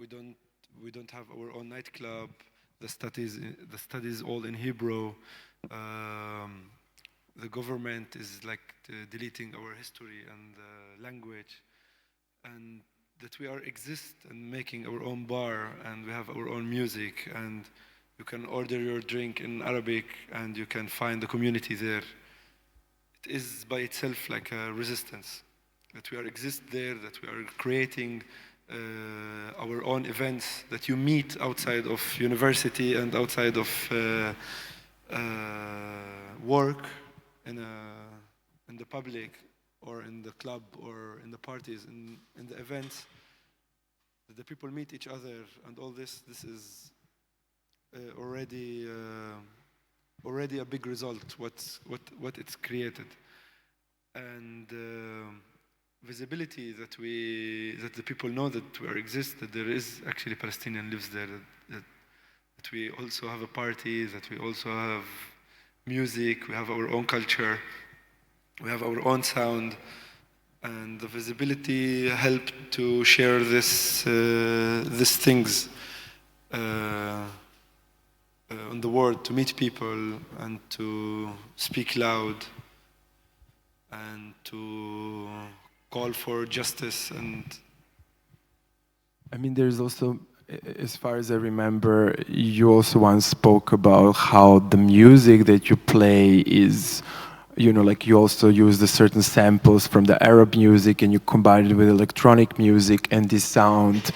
don't have our own nightclub. The studies all in Hebrew. The government is like deleting our history and language, and that we exist and making our own bar, and we have our own music, and you can order your drink in Arabic and you can find the community there. It is by itself like a resistance, that we exist there, that we are creating our own events, that you meet outside of university and outside of work in the public or in the club or in the parties, in the events, that the people meet each other, and all this is already a big result, what it's created. And visibility, that the people know that we exist, that there is actually Palestinian lives there, that we also have a party, that we also have music, we have our own culture, we have our own sound, and the visibility helped to share these things on the world, to meet people and to speak loud and to call for justice. And I mean, there's also, as far as I remember, you also once spoke about how the music that you play is, like you also use the certain samples from the Arab music and you combine it with electronic music, and this sound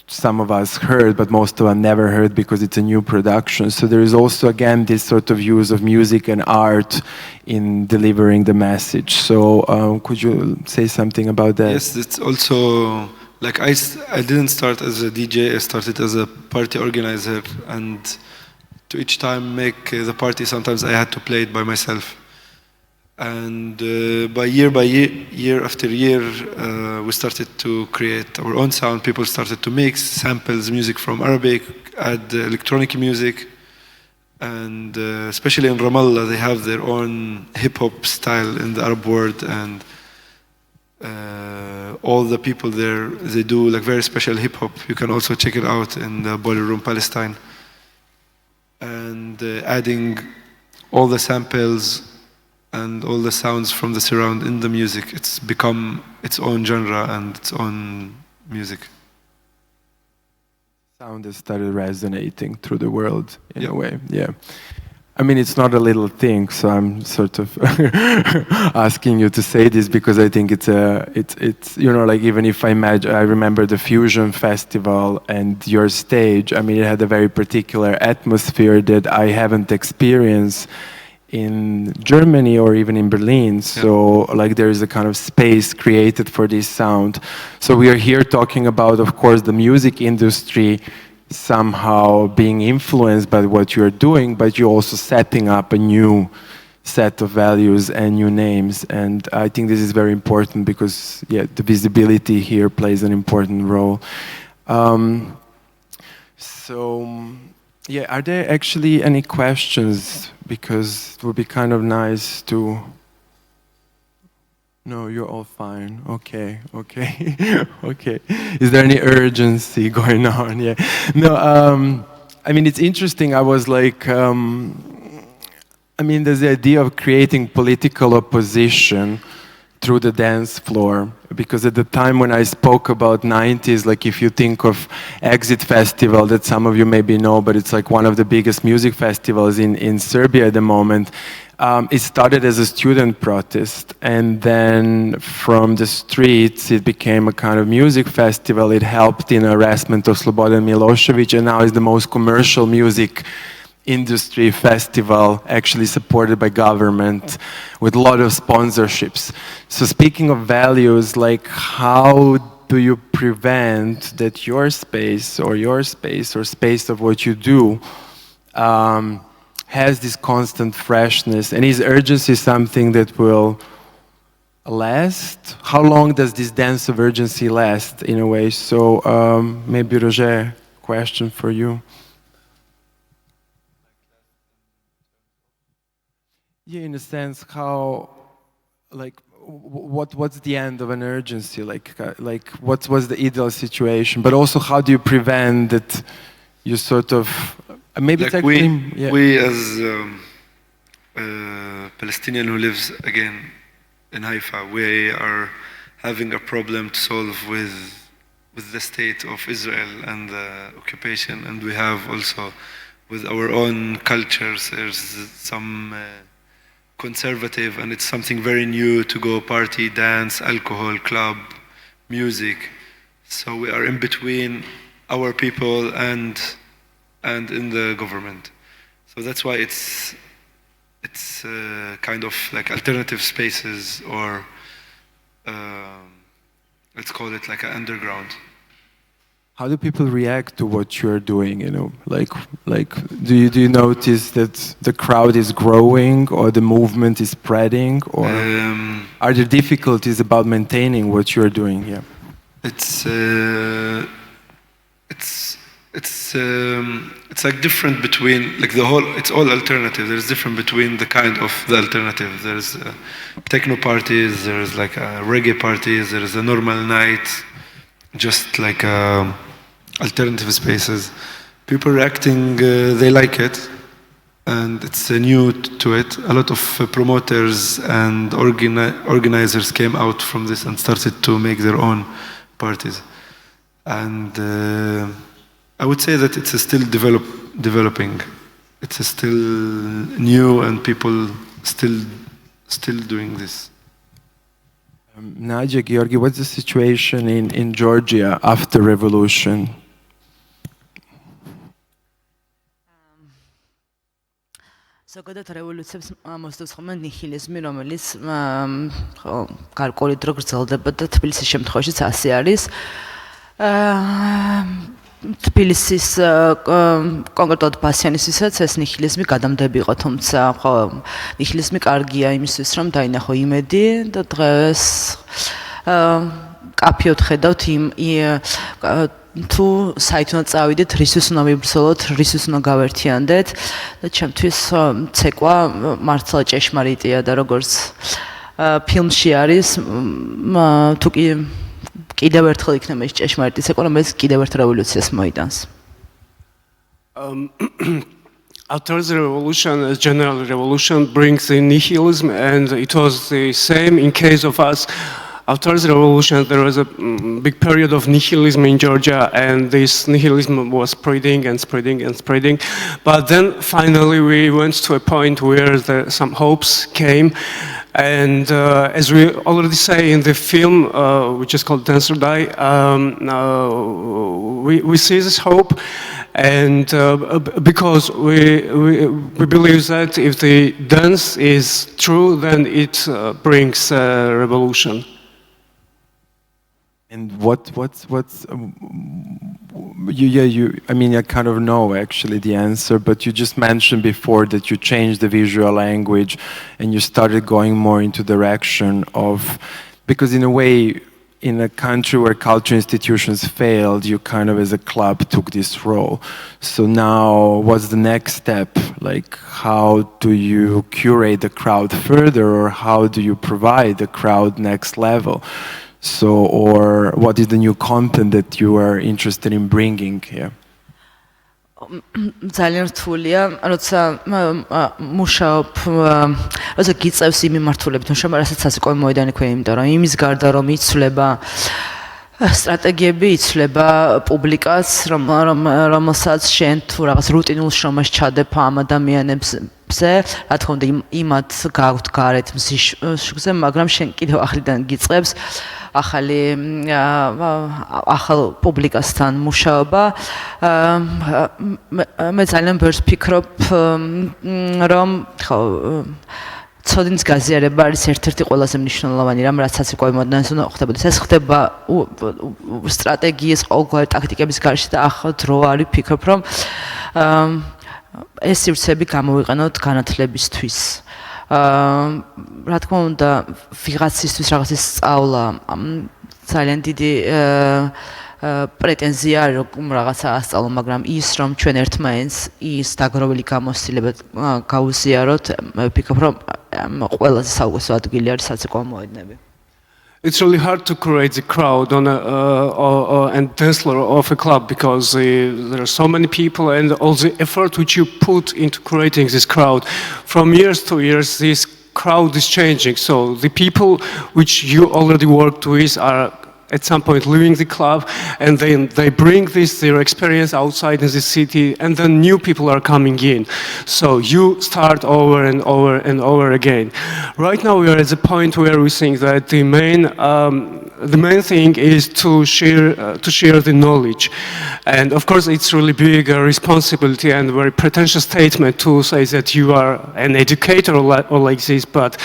some of us heard, but most of us never heard because it's a new production. So there is also, again, this sort of use of music and art in delivering the message. So could you say something about that? Yes, it's also, like I didn't start as a DJ, I started as a party organizer, and to each time make the party, sometimes I had to play it by myself. And by year after year, we started to create our own sound. People started to mix samples, music from Arabic, add electronic music. And especially in Ramallah, they have their own hip-hop style in the Arab world. And all the people there, they do like very special hip-hop. You can also check it out in the Boiler Room Palestine. And adding all the samples and all the sounds from the surround in the music, it's become its own genre and its own music. Sound has started resonating through the world in a way, yeah. I mean, it's not a little thing, so I'm sort of asking you to say this because I think it's like even if I remember the Fusion Festival and your stage, I mean, it had a very particular atmosphere that I haven't experienced in Germany or even in Berlin. So like there is a kind of space created for this sound. So we are here talking about, of course, the music industry somehow being influenced by what you're doing, but you're also setting up a new set of values and new names. And I think this is very important because, yeah, the visibility here plays an important role. Yeah, are there actually any questions? Because it would be kind of nice to... No, you're all fine. Okay. Okay. Is there any urgency going on? Yeah. No, I mean, it's interesting. I was like... I mean, there's the idea of creating political opposition through the dance floor, because at the time when I spoke about 90s, like if you think of Exit Festival, that some of you maybe know, but it's like one of the biggest music festivals in Serbia at the moment. It started as a student protest, and then from the streets it became a kind of music festival. It helped in arrestment of Slobodan Milosevic, and now is the most commercial music industry festival, actually supported by government with a lot of sponsorships. So speaking of values, like how do you prevent that your space or space of what you do has this constant freshness, and is urgency something that will last? How long does this dance of urgency last in a way? So maybe Roger question for you. Yeah, in a sense, how, like, what's the end of an urgency? Like what's the ideal situation? But also, how do you prevent that you sort of maybe like it's we as Palestinian who lives again in Haifa, we are having a problem to solve with the state of Israel and the occupation, and we have also with our own cultures. There's some conservative, and it's something very new to go party, dance, alcohol, club, music. So we are in between our people and in the government. So that's why it's kind of like alternative spaces, or let's call it like an underground. How do people react to what you're doing? You know, like do you notice that the crowd is growing, or the movement is spreading, or are there difficulties about maintaining what you're doing here? It's like different between like the whole. It's all alternative. There's different between the kind of the alternative. There's techno parties. There's like reggae parties. There's a normal night. Just like alternative spaces. People reacting, they like it, and it's new to it. A lot of promoters and organizers came out from this and started to make their own parties. And I would say that it's still developing. It's still new, and people still doing this. Nadia, Georgi, what's the situation in Georgia after revolution? ზოგადად რევოლუციებს მოსდევს ხოლმე ნიჰილიზმი, რომელიც გარკვეული დრო გრძელდება და თბილისის შემთხვევაშიც ასე არის. თბილისის კონკრეტულად ბასიანისთვისაც ეს ნიჰილიზმი გადამდები იყო, თუმცა ნიჰილიზმი კარგია იმისთვის, რომ დაინახო იმედი და დღეს კაფეოდ ხედავთ თუ საით უნდა წავიდეთ, რისთვის უნდა ვიბრძოლოთ, რისთვის უნდა გავერთიანდეთ და ჩემთვის ცეკვა მართლა ჭეშმარიტია და როგორც ფილმში არის, თუ კიდევ ერთხელ იქნება ის ჭეშმარიტი ცეკვა, რომელიც კიდევ ერთ რევოლუციას მოიტანს. After the revolution, a general revolution brings in nihilism, and it was the same in case of us. After the revolution, there was a big period of nihilism in Georgia, and this nihilism was spreading and spreading and spreading. But then finally we went to a point where some hopes came. And as we already say in the film, which is called Dance or Die, we see this hope. And because we believe that if the dance is true, then it brings revolution. And I mean, I kind of know actually the answer, but you just mentioned before that you changed the visual language and you started going more into direction of, because in a way, in a country where culture institutions failed, you kind of as a club took this role. So now what's the next step? Like, how do you curate the crowd further, or how do you provide the crowd next level? So, or what is the new content that you are interested in bringing here? ძალიან რთულია, როცა მუშაობ, როცა გიწევს იმ მიმართულებით, რომ რასაც სასიკვდო მოედანი ქვია, იმიტომ რომ იმის გარდა რომ იცვლება სტრატეგიები, იცვლება პუბლიკაც, რომელსაც შენ თუ რაღაც რუტინულ შრომას ჩადებ ამ ადამიანებზე, რა თქმა უნდა იმათ გაქვთ გარეთ მზის შუქზე, მაგრამ შენ კიდევ ახრიდან გიწევს ახალ პუბლიკასთან მუშაობა. მე ძალიან ბევრს ვფიქრობ, რომ ცოდინის გაზიარება არის ერთ-ერთი ყველაზე მნიშვნელოვანი რამ, რაც სასიკვდო მოედანს უნდა ხდებოდეს. ეს ხდება სტრატეგიის, ყოველგვარი ტაქტიკების გარშე და ახლა დრო არის ვფიქრობ, რომ ეს სივრცეები გამოვიყენოთ განათლებისთვის. რა თქმა უნდა, ვიღაცისთვის რაღაცის სწავლა ძალიან დიდი პრეტენზია რომ რაღაცა ასწავლო, მაგრამ ის რომ ჩვენ ერთმანეთს ის დაგროვილი გამოცდილება გავუზიაროთ, ვფიქრობ რომ ყველაზე საუკეთესო ადგილი არის საცეკვაო მოედნები. It's really hard to create the crowd on and dance floor of a club because there are so many people and all the effort which you put into creating this crowd. From years to years, this crowd is changing. So the people which you already worked with are at some point leaving the club, and then they bring their experience outside in the city, and then new people are coming in. So you start over and over and over again. Right now we are at the point where we think that the main thing is to share the knowledge. And of course it's really big responsibility and very pretentious statement to say that you are an educator or like this, but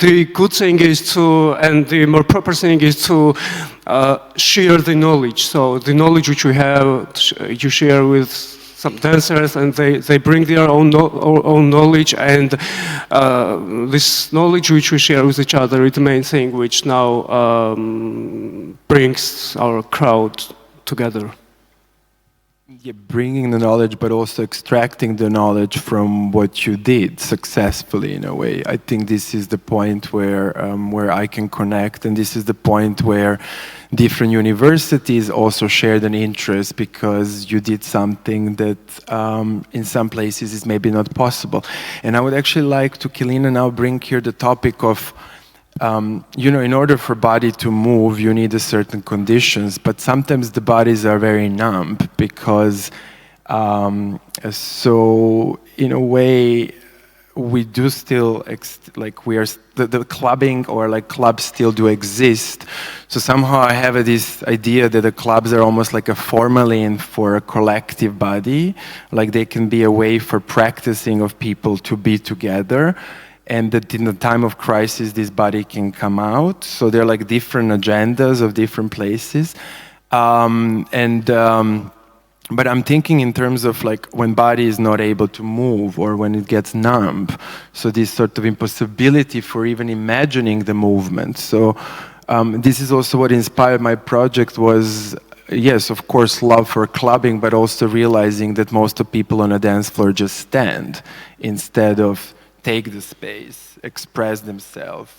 the good thing is and the more proper thing is to share the knowledge. So the knowledge which we have, you share with some dancers, and they bring their own knowledge, and this knowledge which we share with each other is the main thing which now brings our crowd together. Yeah, bringing the knowledge, but also extracting the knowledge from what you did successfully, in a way. I think this is the point where I can connect, and this is the point where different universities also shared an interest, because you did something that in some places is maybe not possible. And I would actually like to, Kilina, now bring here the topic of in order for body to move, you need a certain conditions, but sometimes the bodies are very numb because, so in a way, we do still, the clubbing or like clubs still do exist. So somehow I have this idea that the clubs are almost like a formalin for a collective body, like they can be a way for practicing of people to be together. And that in the time of crisis, this body can come out. So they're like different agendas of different places. But I'm thinking in terms of like when body is not able to move or when it gets numb. So this sort of impossibility for even imagining the movement. So this is also what inspired my project was, yes, of course, love for clubbing, but also realizing that most of people on a dance floor just stand instead of take the space, express themselves,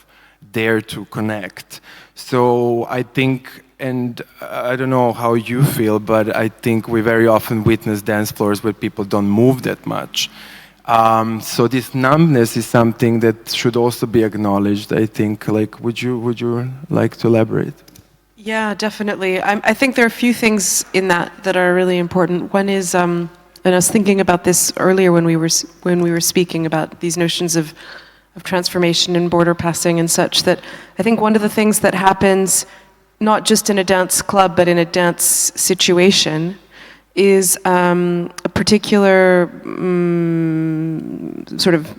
dare to connect. So I think, and I don't know how you feel, but I think we very often witness dance floors where people don't move that much. So this numbness is something that should also be acknowledged, I think. Like, would you like to elaborate? Yeah, definitely. I think there are a few things in that are really important. One is, and I was thinking about this earlier when we were speaking about these notions of transformation and border passing and such, that I think one of the things that happens not just in a dance club but in a dance situation is a particular sort of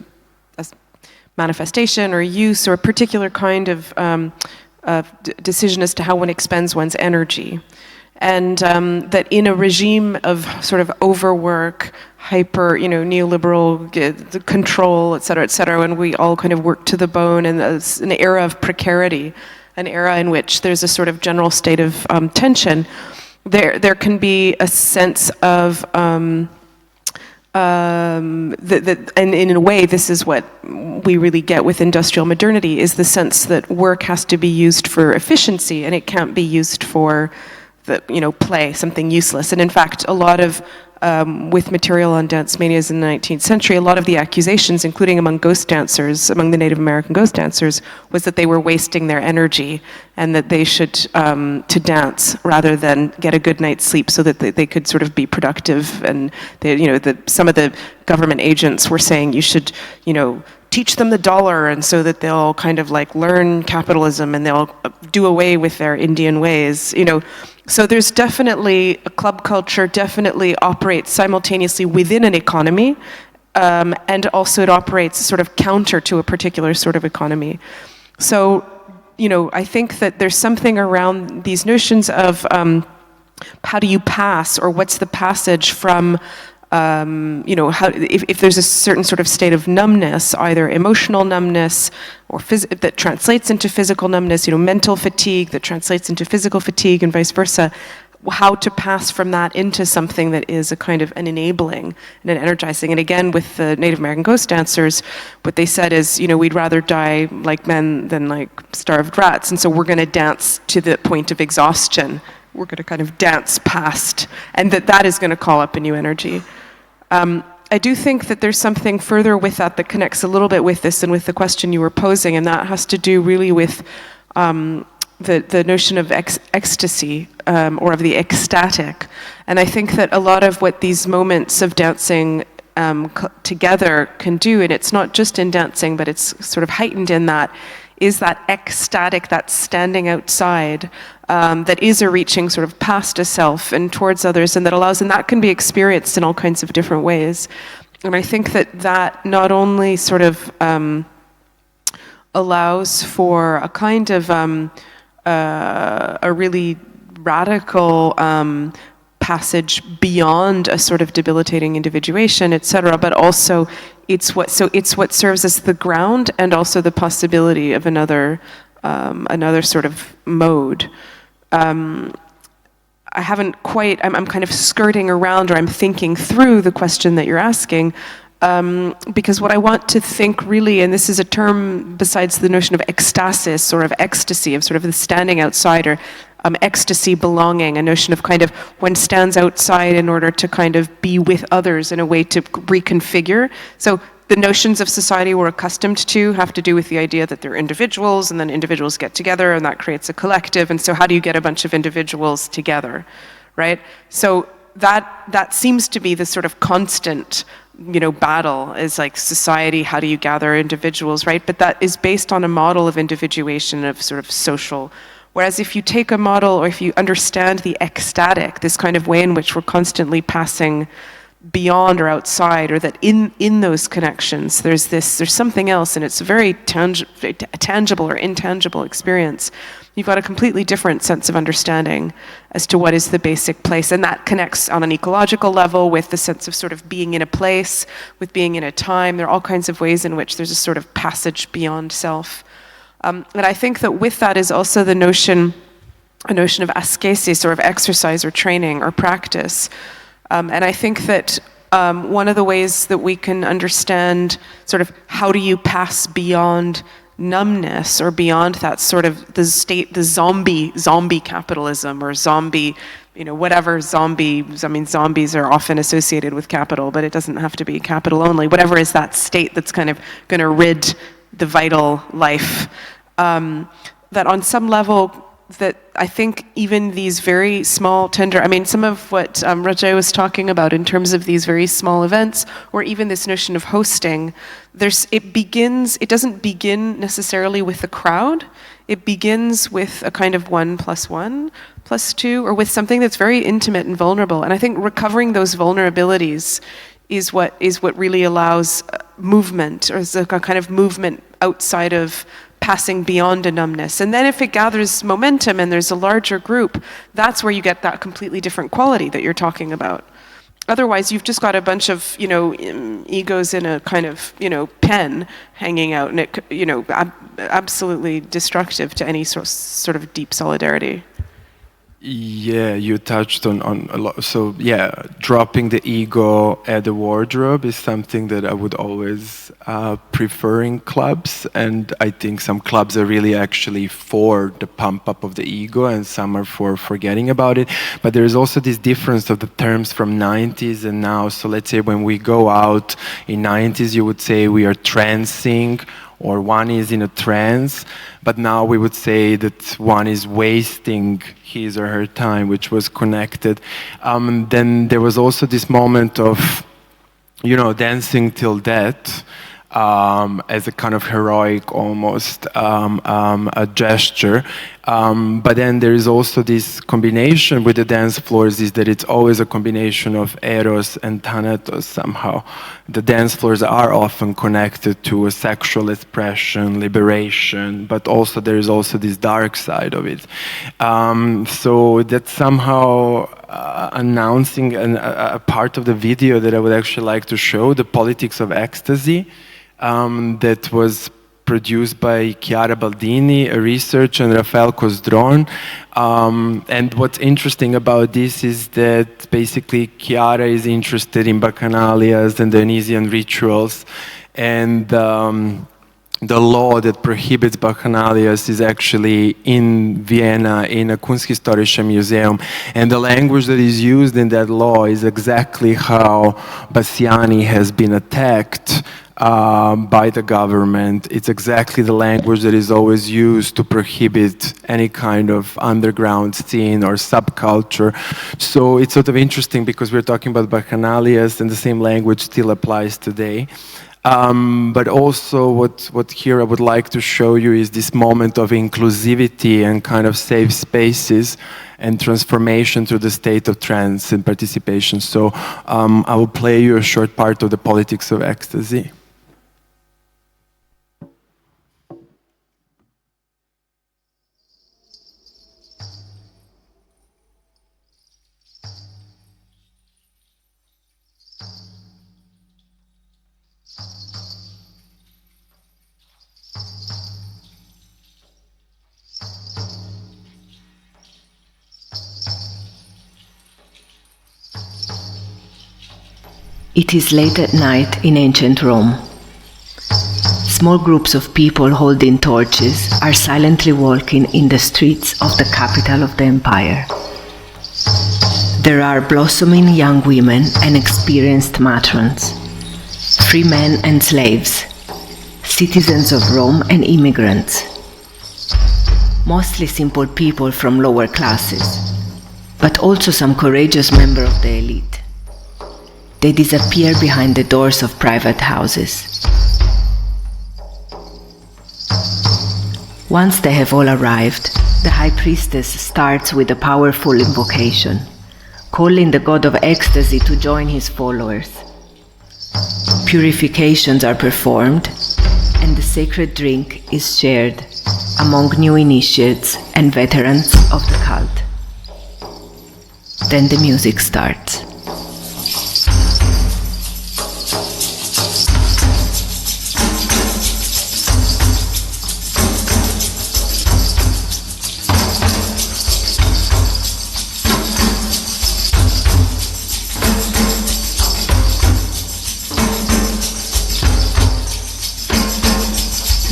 manifestation or use or a particular kind of decision as to how one expends one's energy. And that in a regime of sort of overwork, hyper, neoliberal control, et cetera, when we all kind of work to the bone, and an era of precarity, an era in which there's a sort of general state of tension, there can be a sense of, and in a way, this is what we really get with industrial modernity, is the sense that work has to be used for efficiency, and it can't be used for play, something useless. And in fact, a lot of, with material on dance manias in the 19th century, a lot of the accusations, including among ghost dancers, among the Native American ghost dancers, was that they were wasting their energy and that they should to dance rather than get a good night's sleep so that they could sort of be productive. And some of the government agents were saying you should, teach them the dollar, and so that they'll kind of like learn capitalism and they'll do away with their Indian ways, So there's definitely a club culture, definitely operates simultaneously within an economy, and also it operates sort of counter to a particular sort of economy. So, I think that there's something around these notions of how do you pass, or what's the passage from if there's a certain sort of state of numbness, either emotional numbness or that translates into physical numbness, mental fatigue that translates into physical fatigue and vice versa, how to pass from that into something that is a kind of an enabling and an energizing. And again, with the Native American ghost dancers, what they said is, we'd rather die like men than like starved rats. And so we're going to dance to the point of exhaustion. We're going to kind of dance past, and that is going to call up a new energy. I do think that there's something further with that connects a little bit with this and with the question you were posing, and that has to do really with the notion of ecstasy, or of the ecstatic. And I think that a lot of what these moments of dancing together can do, and it's not just in dancing, but it's sort of heightened in that, is that ecstatic, that standing outside, that is a reaching sort of past a self and towards others, and that can be experienced in all kinds of different ways. And I think that not only sort of allows for a kind of a really radical passage beyond a sort of debilitating individuation, etc., but also it's what serves as the ground and also the possibility of another sort of mode. I'm kind of skirting around, or I'm thinking through the question that you're asking, because what I want to think really, and this is a term besides the notion of ecstasis or of ecstasy, of sort of the standing outside, or ecstasy, belonging, a notion of kind of one stands outside in order to kind of be with others in a way to reconfigure. So the notions of society we're accustomed to have to do with the idea that they're individuals, and then individuals get together, and that creates a collective. And so how do you get a bunch of individuals together, right? So that seems to be the sort of constant, battle, is like society, how do you gather individuals, right? But that is based on a model of individuation, of sort of social. Whereas if you take a model, or if you understand the ecstatic, this kind of way in which we're constantly passing beyond or outside, or that in those connections there's something else, and it's a very tangible or intangible experience, you've got a completely different sense of understanding as to what is the basic place. And that connects on an ecological level with the sense of sort of being in a place, with being in a time. There are all kinds of ways in which there's a sort of passage beyond self. And I think that with that is also a notion of ascesis, or of exercise or training or practice. And I think that one of the ways that we can understand sort of how do you pass beyond numbness, or beyond that sort of the zombie capitalism, or zombie, whatever zombies, zombies are often associated with capital, but it doesn't have to be capital only. Whatever is that state that's kind of going to rid the vital life, that on some level, that I think even these very small, tender, some of what Rajay was talking about in terms of these very small events, or even this notion of hosting, it doesn't begin necessarily with the crowd. It begins with a kind of 1 + 1 + 2, or with something that's very intimate and vulnerable. And I think recovering those vulnerabilities is what really allows movement, or is a kind of movement outside of passing beyond a numbness. And then if it gathers momentum and there's a larger group, that's where you get that completely different quality that you're talking about. Otherwise, you've just got a bunch of, egos in a kind of, pen hanging out, and it, absolutely destructive to any sort of deep solidarity. Yeah, you touched on a lot. So yeah, dropping the ego at the wardrobe is something that I would always prefer in clubs. And I think some clubs are really actually for the pump up of the ego, and some are for forgetting about it. But there is also this difference of the terms from 90s and now. So let's say when we go out in 90s, you would say we are trancing, or one is in a trance, but now we would say that one is wasting his or her time, which was connected. Then there was also this moment of, dancing till death, as a kind of heroic almost a gesture. But then there is also this combination with the dance floors, is that it's always a combination of eros and thanatos somehow. The dance floors are often connected to a sexual expression, liberation, but also there is also this dark side of it. So that's somehow announcing a part of the video that I would actually like to show, the politics of ecstasy, that was produced by Chiara Baldini, a researcher, and Rafael Cosdron. And what's interesting about this is that basically Chiara is interested in bacchanalias and Dionysian rituals, and the law that prohibits bacchanalias is actually in Vienna in a Kunsthistorische Museum, and the language that is used in that law is exactly how Bassiani has been attacked by the government. It's exactly the language that is always used to prohibit any kind of underground scene or subculture. So it's sort of interesting because we're talking about bacchanalias and the same language still applies today. But also what here I would like to show you is this moment of inclusivity and kind of safe spaces and transformation through the state of trance and participation. So I will play you a short part of the politics of ecstasy. It is late at night in ancient Rome. Small groups of people holding torches are silently walking in the streets of the capital of the empire. There are blossoming young women and experienced matrons, free men and slaves, citizens of Rome and immigrants, mostly simple people from lower classes, but also some courageous members of the elite. They disappear behind the doors of private houses. Once they have all arrived, the high priestess starts with a powerful invocation, calling the god of ecstasy to join his followers. Purifications are performed, and the sacred drink is shared among new initiates and veterans of the cult. Then the music starts.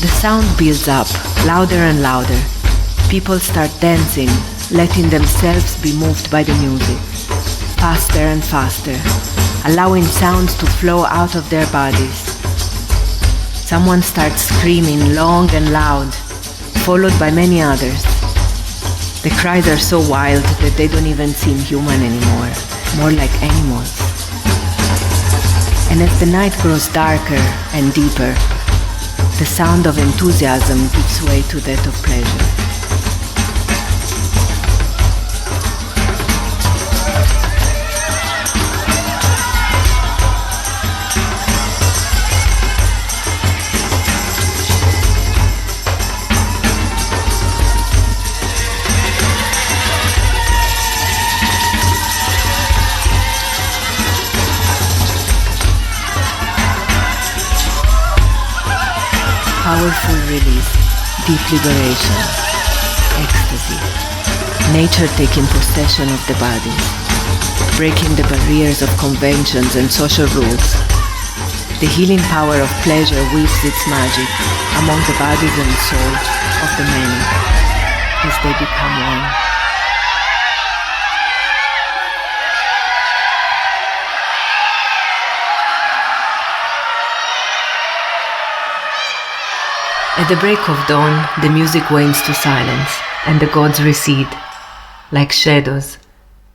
The sound builds up, louder and louder. People start dancing, letting themselves be moved by the music. Faster and faster, allowing sounds to flow out of their bodies. Someone starts screaming long and loud, followed by many others. The cries are so wild that they don't even seem human anymore, more like animals. And as the night grows darker and deeper, the sound of enthusiasm gives way to that of pleasure. Powerful release, deep liberation, ecstasy, nature taking possession of the body, breaking the barriers of conventions and social rules. The healing power of pleasure weaves its magic among the bodies and souls of the many as they become one. At the break of dawn, the music wanes to silence, and the gods recede, like shadows,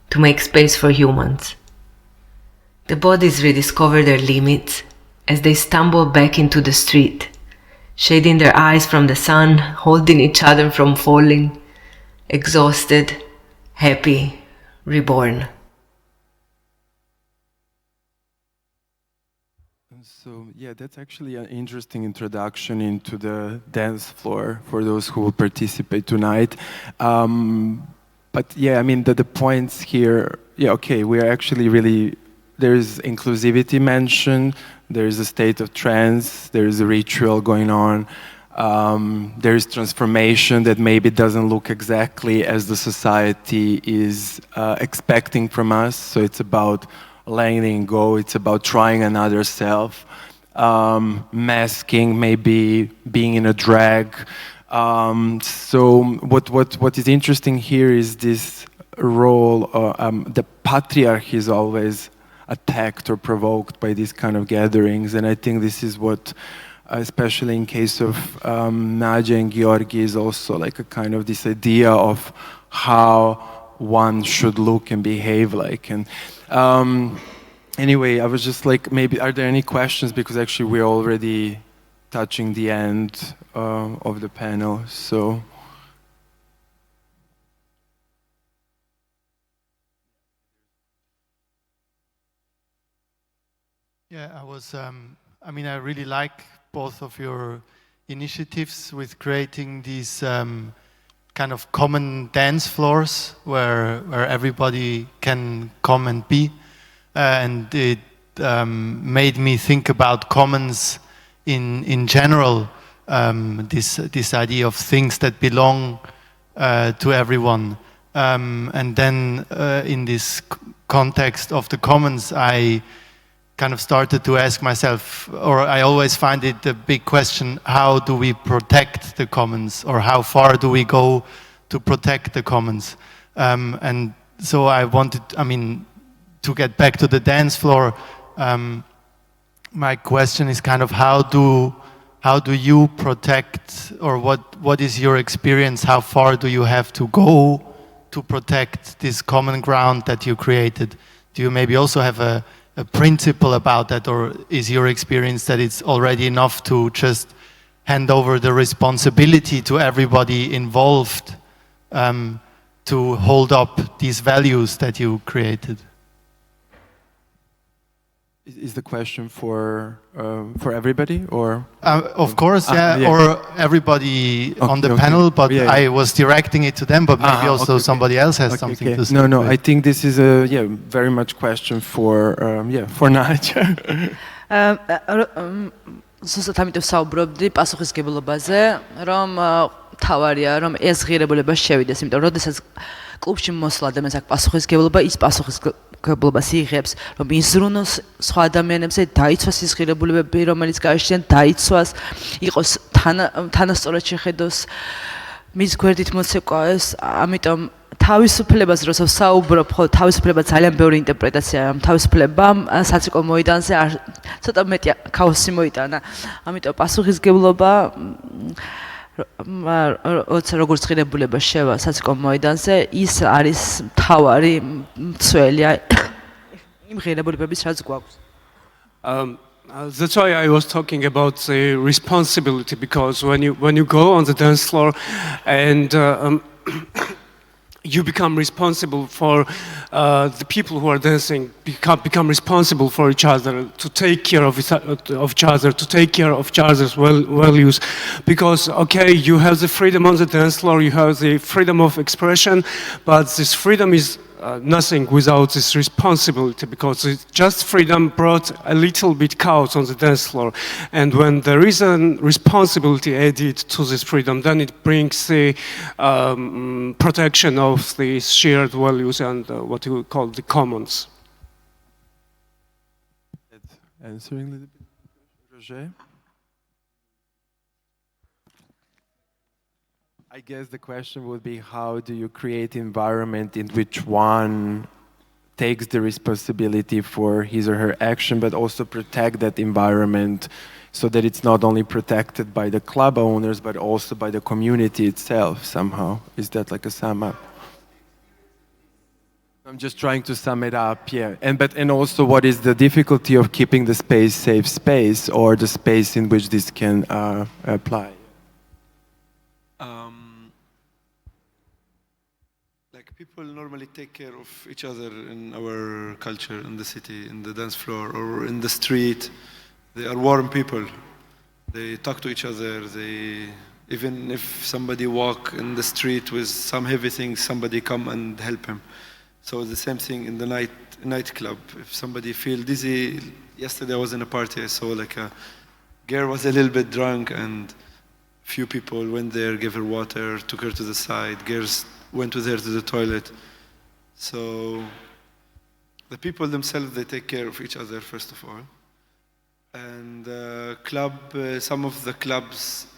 to make space for humans. The bodies rediscover their limits as they stumble back into the street, shading their eyes from the sun, holding each other from falling, exhausted, happy, reborn. So yeah, that's actually an interesting introduction into the dance floor for those who will participate tonight. But yeah, I mean, the points here, yeah, okay, we are actually really, there's inclusivity mentioned, there's a state of trance, there's a ritual going on, there's transformation that maybe doesn't look exactly as the society is expecting from us, so it's about letting go, it's about trying another self, masking, maybe being in a drag. So what is interesting here is this role, the patriarchy is always attacked or provoked by these kind of gatherings, and I think this is what, especially in case of Nadia and Georgi, is also like a kind of this idea of how one should look and behave like. And anyway, I was just like, maybe, are there any questions? Because actually we're already touching the end of the panel, so. Yeah, I mean, I really like both of your initiatives with creating these kind of common dance floors where everybody can come and be. And it made me think about commons in general, this idea of things that belong to everyone. And then in this context of the commons, I kind of started to ask myself, or I always find it a big question, how do we protect the commons, or how far do we go to protect the commons? And so I wanted, I mean, to get back to the dance floor, my question is kind of how do you protect, or what is your experience, how far do you have to go to protect this common ground that you created? Do you maybe also have a principle about that, or is your experience that it's already enough to just hand over the responsibility to everybody involved to hold up these values that you created? Is the question for everybody, or? Of course, yeah, yeah. or everybody on the okay. panel, but Yeah. I was directing it to them, but maybe also somebody else has something to say. No, I think this is a very much question for for Nadia. ზუსტად ამიტომ საუბრობდი პასუხისგებლობაზე, რომ თავარია, რომ ეს ღირებულება შევიდეს, იმიტომ რომ როდესაც კლუბში მოსვლა ადამიანს აქვს პასუხისგებლობა, ის პასუხისგებლობას იღებს, რომ იზრუნოს სხვა ადამიანებზე, დაიცვას ის ღირებულებები, რომელიც გააჩნიათ, დაიცვას, იყოს თანასწორად შეხედოს, მის გვერდით მოცეკვავეს, ამიტომ თავისუფლებას როცა ვსაუბრობ, ხო, თავისუფლება ძალიან ბევრი ინტერპრეტაციაა, თავისუფლებამ საციკო მოედანზე ცოტა მეტი ქაოსი მოიტანა. ამიტომ პასუხისგებლობა როგორც ღირებულება შევა საციკო მოედანზე, ის არის მთავარი მცველი იმ ღირებულებების, რაც გვაქვს. That's why I was talking about the responsibility, because when you go on the dance floor and you become responsible for the people who are dancing, become responsible for each other, to take care of each other, to take care of each other's values. Because, okay, you have the freedom on the dance floor, you have the freedom of expression, but this freedom is nothing without this responsibility, because just freedom brought a little bit chaos on the dance floor. And when there is a responsibility added to this freedom, then it brings the protection of the shared values and what you call the commons. Answering a little bit, Roger? I guess the question would be, how do you create environment in which one takes the responsibility for his or her action, but also protect that environment so that it's not only protected by the club owners, but also by the community itself somehow? Is that like a sum up? I'm just trying to sum it up, yeah. And also, what is the difficulty of keeping the space safe space, or the space in which this can apply? like people normally take care of each other in our culture, in the city, in the dance floor, or in the street. They are warm people. They talk to each other. Even if somebody walk in the street with some heavy things, somebody come and help him. So the same thing in the nightclub. If somebody feel dizzy, yesterday I was in a party, I saw like a girl was a little bit drunk, and few people went there, gave her water, took her to the side. Girls went with her to the toilet. So the people themselves, they take care of each other first of all. And some of the clubs,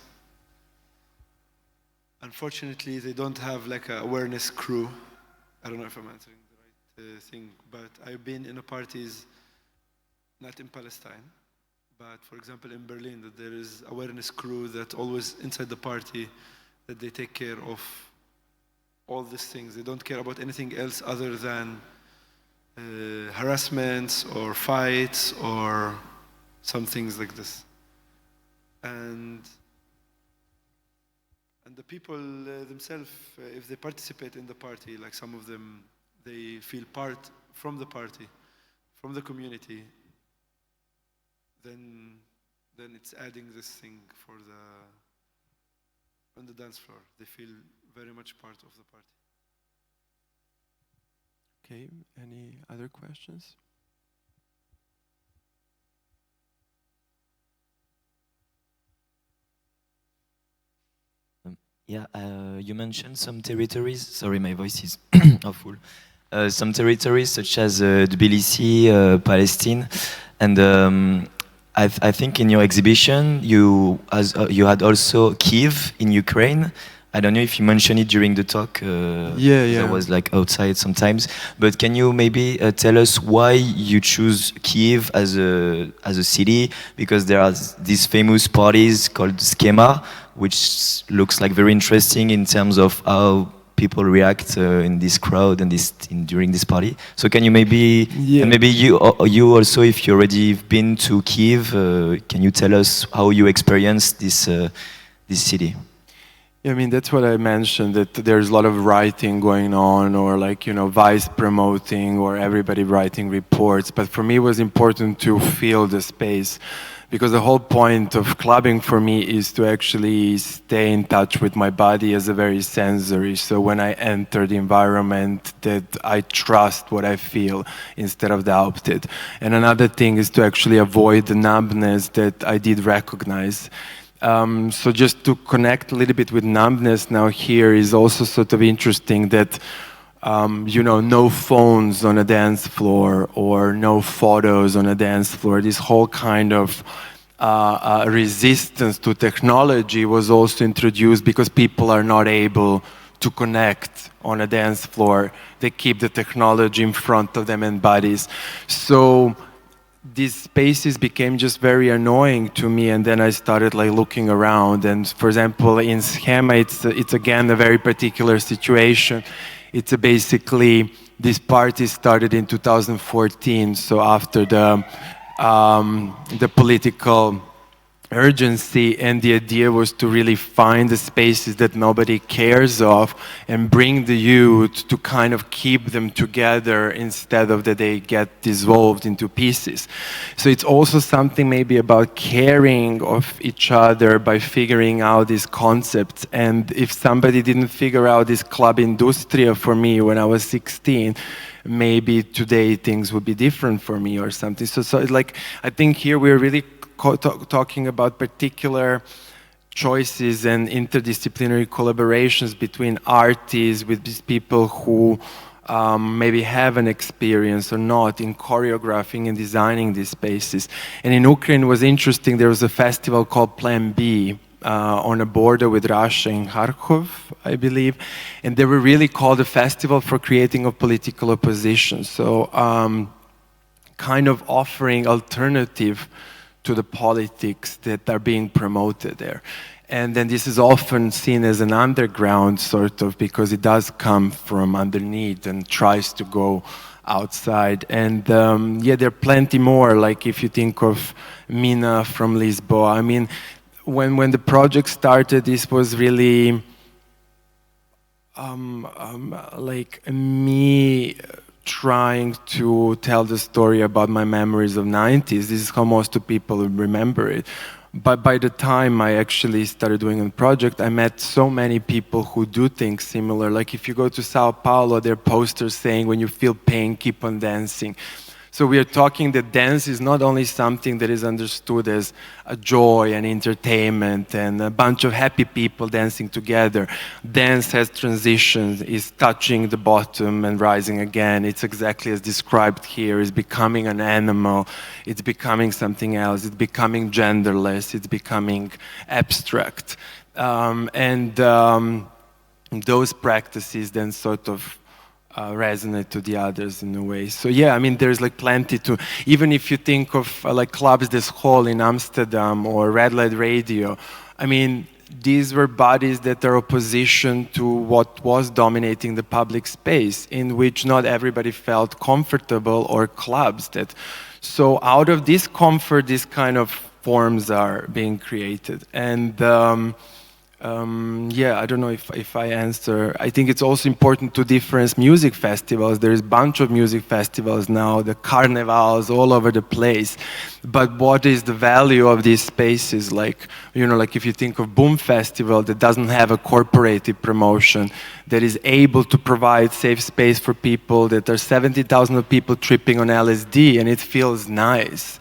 unfortunately, they don't have like an awareness crew. I don't know if I'm answering the right thing, but I've been in parties, not in Palestine, but for example in Berlin, that there is awareness crew that always inside the party, that they take care of all these things. They don't care about anything else other than harassments or fights or some things like this. And the people themselves, if they participate in the party, like some of them, they feel part from the party, from the community, then it's adding this thing on the dance floor. They feel very much part of the party. Okay, any other questions? Yeah, you mentioned some territories. Sorry, my voice is awful. Some territories such as Tbilisi, Palestine, and I think in your exhibition you had also Kyiv in Ukraine. I don't know if you mentioned it during the talk. Yeah. I was like outside sometimes. But can you maybe tell us why you choose Kyiv as a city? Because there are these famous parties called Cxema, which looks like very interesting in terms of how people react in this crowd and during this party. So can you maybe and maybe you also, if you already been to Kyiv, can you tell us how you experienced this city? Yeah, I mean, that's what I mentioned, that there's a lot of writing going on, or like, Vice promoting, or everybody writing reports. But for me, it was important to feel the space, because the whole point of clubbing for me is to actually stay in touch with my body as a very sensory. So when I enter the environment, that I trust what I feel instead of doubt it. And another thing is to actually avoid the numbness that I did recognize. So just to connect a little bit with numbness now here is also sort of interesting that, no phones on a dance floor or no photos on a dance floor. This whole kind of resistance to technology was also introduced because people are not able to connect on a dance floor. They keep the technology in front of them and bodies. So these spaces became just very annoying to me, and then I started like looking around. And for example, in Cxema, it's again a very particular situation. It's basically, this party started in 2014, so after the political urgency, and the idea was to really find the spaces that nobody cares of and bring the youth to kind of keep them together instead of that they get dissolved into pieces. So it's also something maybe about caring of each other by figuring out these concepts. And if somebody didn't figure out this club industria for me when I was 16, maybe today things would be different for me or something. So it's like, I think here we're really talking about particular choices and interdisciplinary collaborations between artists, with these people who maybe have an experience or not in choreographing and designing these spaces. And in Ukraine it was interesting, there was a festival called Plan B on a border with Russia in Kharkov, I believe, and they were really called a festival for creating a political opposition. So kind of offering alternative to the politics that are being promoted there. And then this is often seen as an underground sort of, because it does come from underneath and tries to go outside. And there are plenty more, like if you think of Mina from Lisboa. I mean, when the project started, this was really like me trying to tell the story about my memories of 90s. This is how most of people remember it. But by the time I actually started doing a project, I met so many people who do things similar. Like if you go to Sao Paulo, there are posters saying, when you feel pain, keep on dancing. So we are talking that dance is not only something that is understood as a joy and entertainment and a bunch of happy people dancing together. Dance has transitions, is touching the bottom and rising again. It's exactly as described here. It's becoming an animal. It's becoming something else. It's becoming genderless. It's becoming abstract. Those practices then sort of resonate to the others in a way. So yeah, I mean, there's like plenty to, even if you think of like Clubs des Hall in Amsterdam or Red Light Radio, I mean, these were bodies that are opposition to what was dominating the public space, in which not everybody felt comfortable, or clubs that, so out of this comfort, these kind of forms are being created. And yeah, I don't know if I answer. I think it's also important to difference music festivals. There's a bunch of music festivals now, the carnivals all over the place. But what is the value of these spaces? Like, you know, like if you think of Boom Festival that doesn't have a corporated promotion, that is able to provide safe space for people, that are 70,000 people tripping on LSD and it feels nice.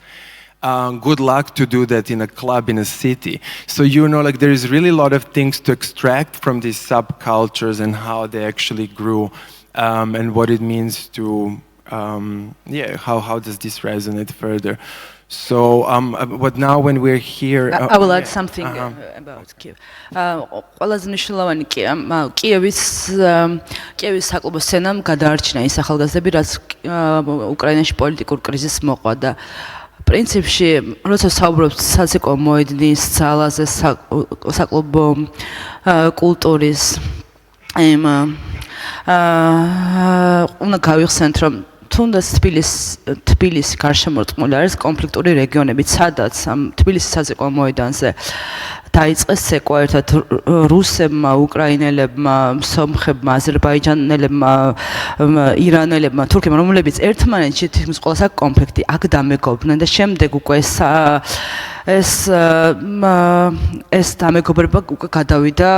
Good luck to do that in a club in a city. So, you know, like there is really a lot of things to extract from these subcultures and how they actually grew, and what it means to, yeah, how does this resonate further? So, but now when we're here... I will add something about Kyiv. ყველაზე მნიშვნელოვანი კიევის საკლუბო სცენამ გადაარჩინა ის ახალგაზრდები, რაც უკრაინაში პოლიტიკურ კრიზისს მოყვა და პრინციპში, როცა საუბრობთ საცეკვაო მოედნის ძალაზე, საკლუბო კულტურის, უნდა გავიხსენოთ, რომ თუნდაც თბილისი გარშემორტყმული არის კონფლიქტური რეგიონებით, სადაც თბილისის საცეკვაო მოედანზე დაიწყეს ცეკვა ერთად რუსებმა, უკრაინელებმა, სომხებმა, აზერბაიჯანელებმა, ირანელებმა, თურქებმა, რომლებიც ერთმანეთში თითქმის ყველას აქვს კონფლიქტი, აქ დამეგობრდნენ და შემდეგ უკვე ეს დამეგობრება უკვე გადავიდა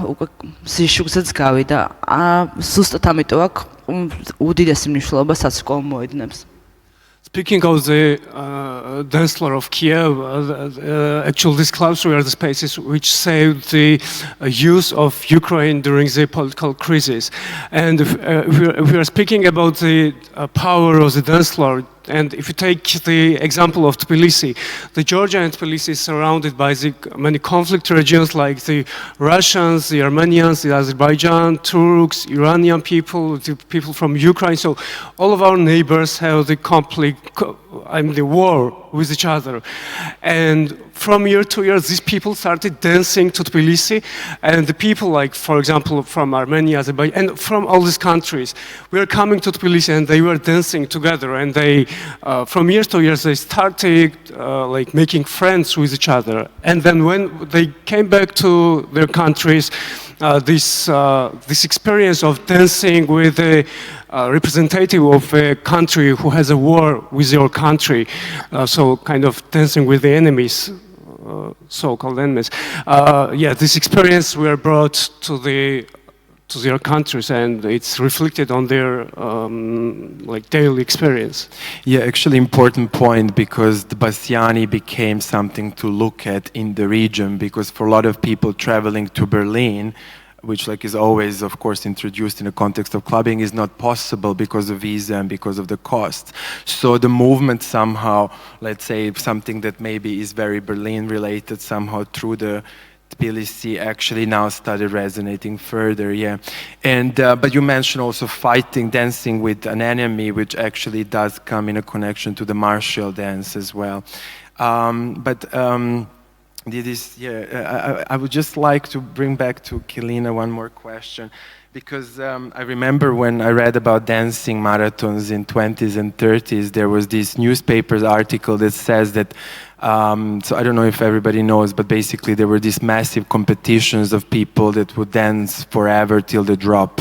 უკვე ზიშუგზეც გავიდა. ზუსტად ამიტომ აქვს უდიდესი მნიშვნელობა საცეკვაო მოედნებს. Speaking of the dance floor of Kyiv, actually these clubs were the spaces which saved the youth of Ukraine during the political crisis. And if we are speaking about the power of the dance floor, and if you take the example of Tbilisi, the Georgia and Tbilisi is surrounded by the many conflict regions like the Russians, the Armenians, the Azerbaijan, Turks, Iranian people, the people from Ukraine. So all of our neighbors have the conflict, the war with each other. And from year to year, these people started dancing to Tbilisi, and the people like, for example, from Armenia, Azerbaijan, and from all these countries, were coming to Tbilisi and they were dancing together, and they, from year to year, they started like making friends with each other. And then when they came back to their countries, this experience of dancing with a representative of a country who has a war with your country, so kind of dancing with the enemies, so-called enemies. Yeah, this experience were brought to their countries, and it's reflected on their like daily experience. Yeah, actually important point, because the Bassiani became something to look at in the region, because for a lot of people traveling to Berlin, which like is always, of course, introduced in the context of clubbing, is not possible because of visa and because of the cost. So the movement somehow, let's say something that maybe is very Berlin related, somehow through the Tbilisi actually now started resonating further, yeah. And but you mentioned also fighting, dancing with an enemy, which actually does come in a connection to the martial dance as well. I would just like to bring back to Kilina one more question, because I remember when I read about dancing marathons in 20s and 30s, there was this newspaper's article that says that So I don't know if everybody knows, but basically there were these massive competitions of people that would dance forever till they drop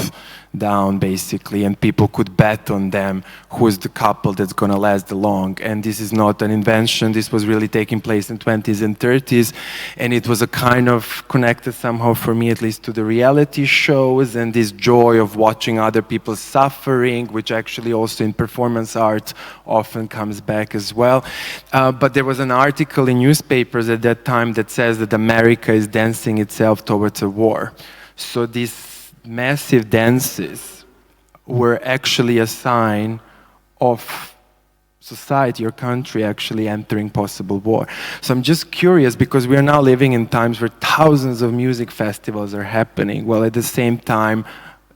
down, basically, and people could bet on them who's the couple that's going to last the long. And this is not an invention. This was really taking place in 20s and 30s, and it was a kind of connected somehow, for me at least, to the reality shows and this joy of watching other people suffering, which actually also in performance art often comes back as well. But there was an article in newspapers at that time that says that America is dancing itself towards a war. So these massive dances were actually a sign of society or country actually entering possible war. So I'm just curious, because we are now living in times where thousands of music festivals are happening, while at the same time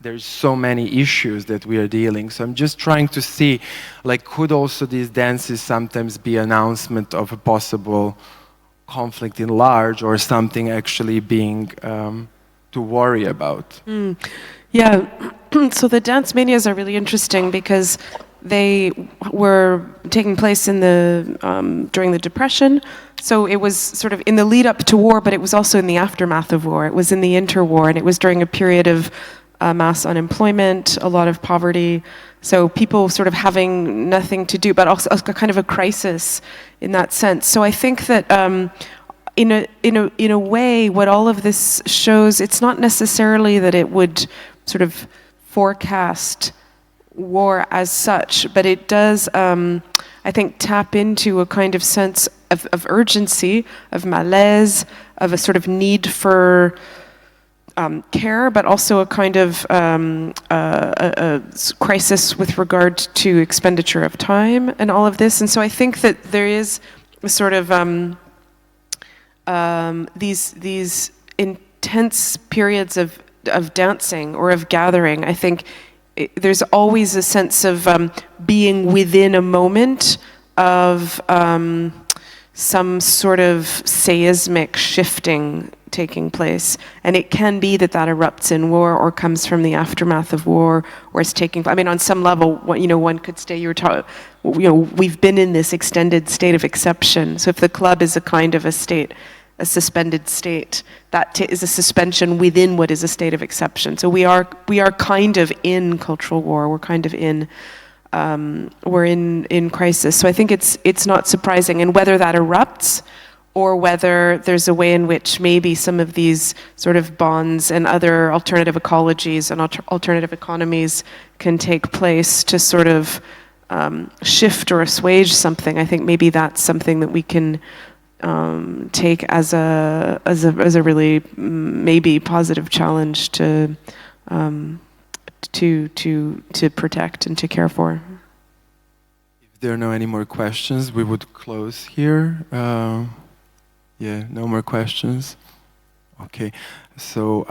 there's so many issues that we are dealing. So I'm just trying to see, like, could also these dances sometimes be an announcement of a possible conflict in large, or something actually being to worry about? Yeah, so the dance manias are really interesting because they were taking place in the during the Depression. So it was sort of in the lead up to war, but it was also in the aftermath of war. It was in the interwar, and it was during a period of mass unemployment, a lot of poverty. So people sort of having nothing to do, but also a kind of a crisis in that sense. So I think that in a way, what all of this shows, it's not necessarily that it would sort of forecast war as such, but it does, I think, tap into a kind of sense of urgency, of malaise, of a sort of need for care, but also a kind of a crisis with regard to expenditure of time and all of this. And so I think that there is a sort of these intense periods of dancing or of gathering. I think there's always a sense of being within a moment of some sort of seismic shifting taking place, and it can be that erupts in war or comes from the aftermath of war, or is taking. I mean, on some level, one could say we've been in this extended state of exception. So if the club is a kind of a state, a suspended state, that is a suspension within what is a state of exception. So we are kind of in cultural war. We're kind of in. We're in crisis. So I think it's not surprising, and whether that erupts, or whether there's a way in which maybe some of these sort of bonds and other alternative ecologies and alternative economies can take place to sort of shift or assuage something. I think maybe that's something that we can take as a really maybe positive challenge to protect and to care for. If there are no any more questions, we would close here. Yeah, no more questions. Okay, so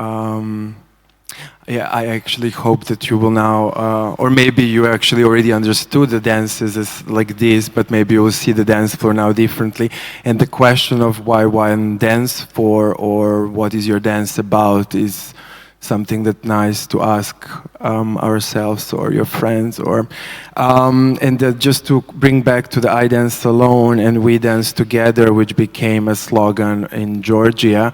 yeah, I actually hope that you will now, or maybe you actually already understood the dances as like this, but maybe you will see the dance floor now differently. And the question of why one dance for, or what is your dance about, is something that's nice to ask ourselves or your friends, or and just to bring back to the I dance alone and we dance together, which became a slogan in Georgia.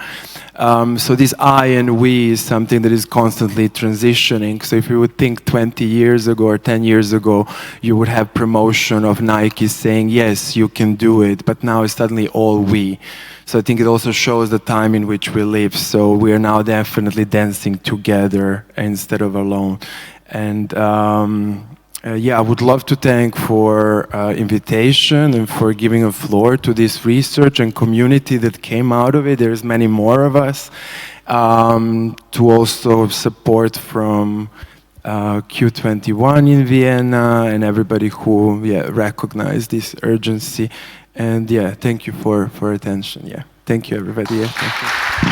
So this I and we is something that is constantly transitioning. So if you would think 20 years ago or 10 years ago, you would have promotion of Nike saying, yes, you can do it, but now it's suddenly all we. So I think it also shows the time in which we live. So we are now definitely dancing together instead of alone. And yeah, I would love to thank for invitation and for giving a floor to this research and community that came out of it. There's many more of us. To also support from Q21 in Vienna and everybody who recognized this urgency. And yeah, thank you for attention. Yeah, thank you everybody. Yeah, thank you.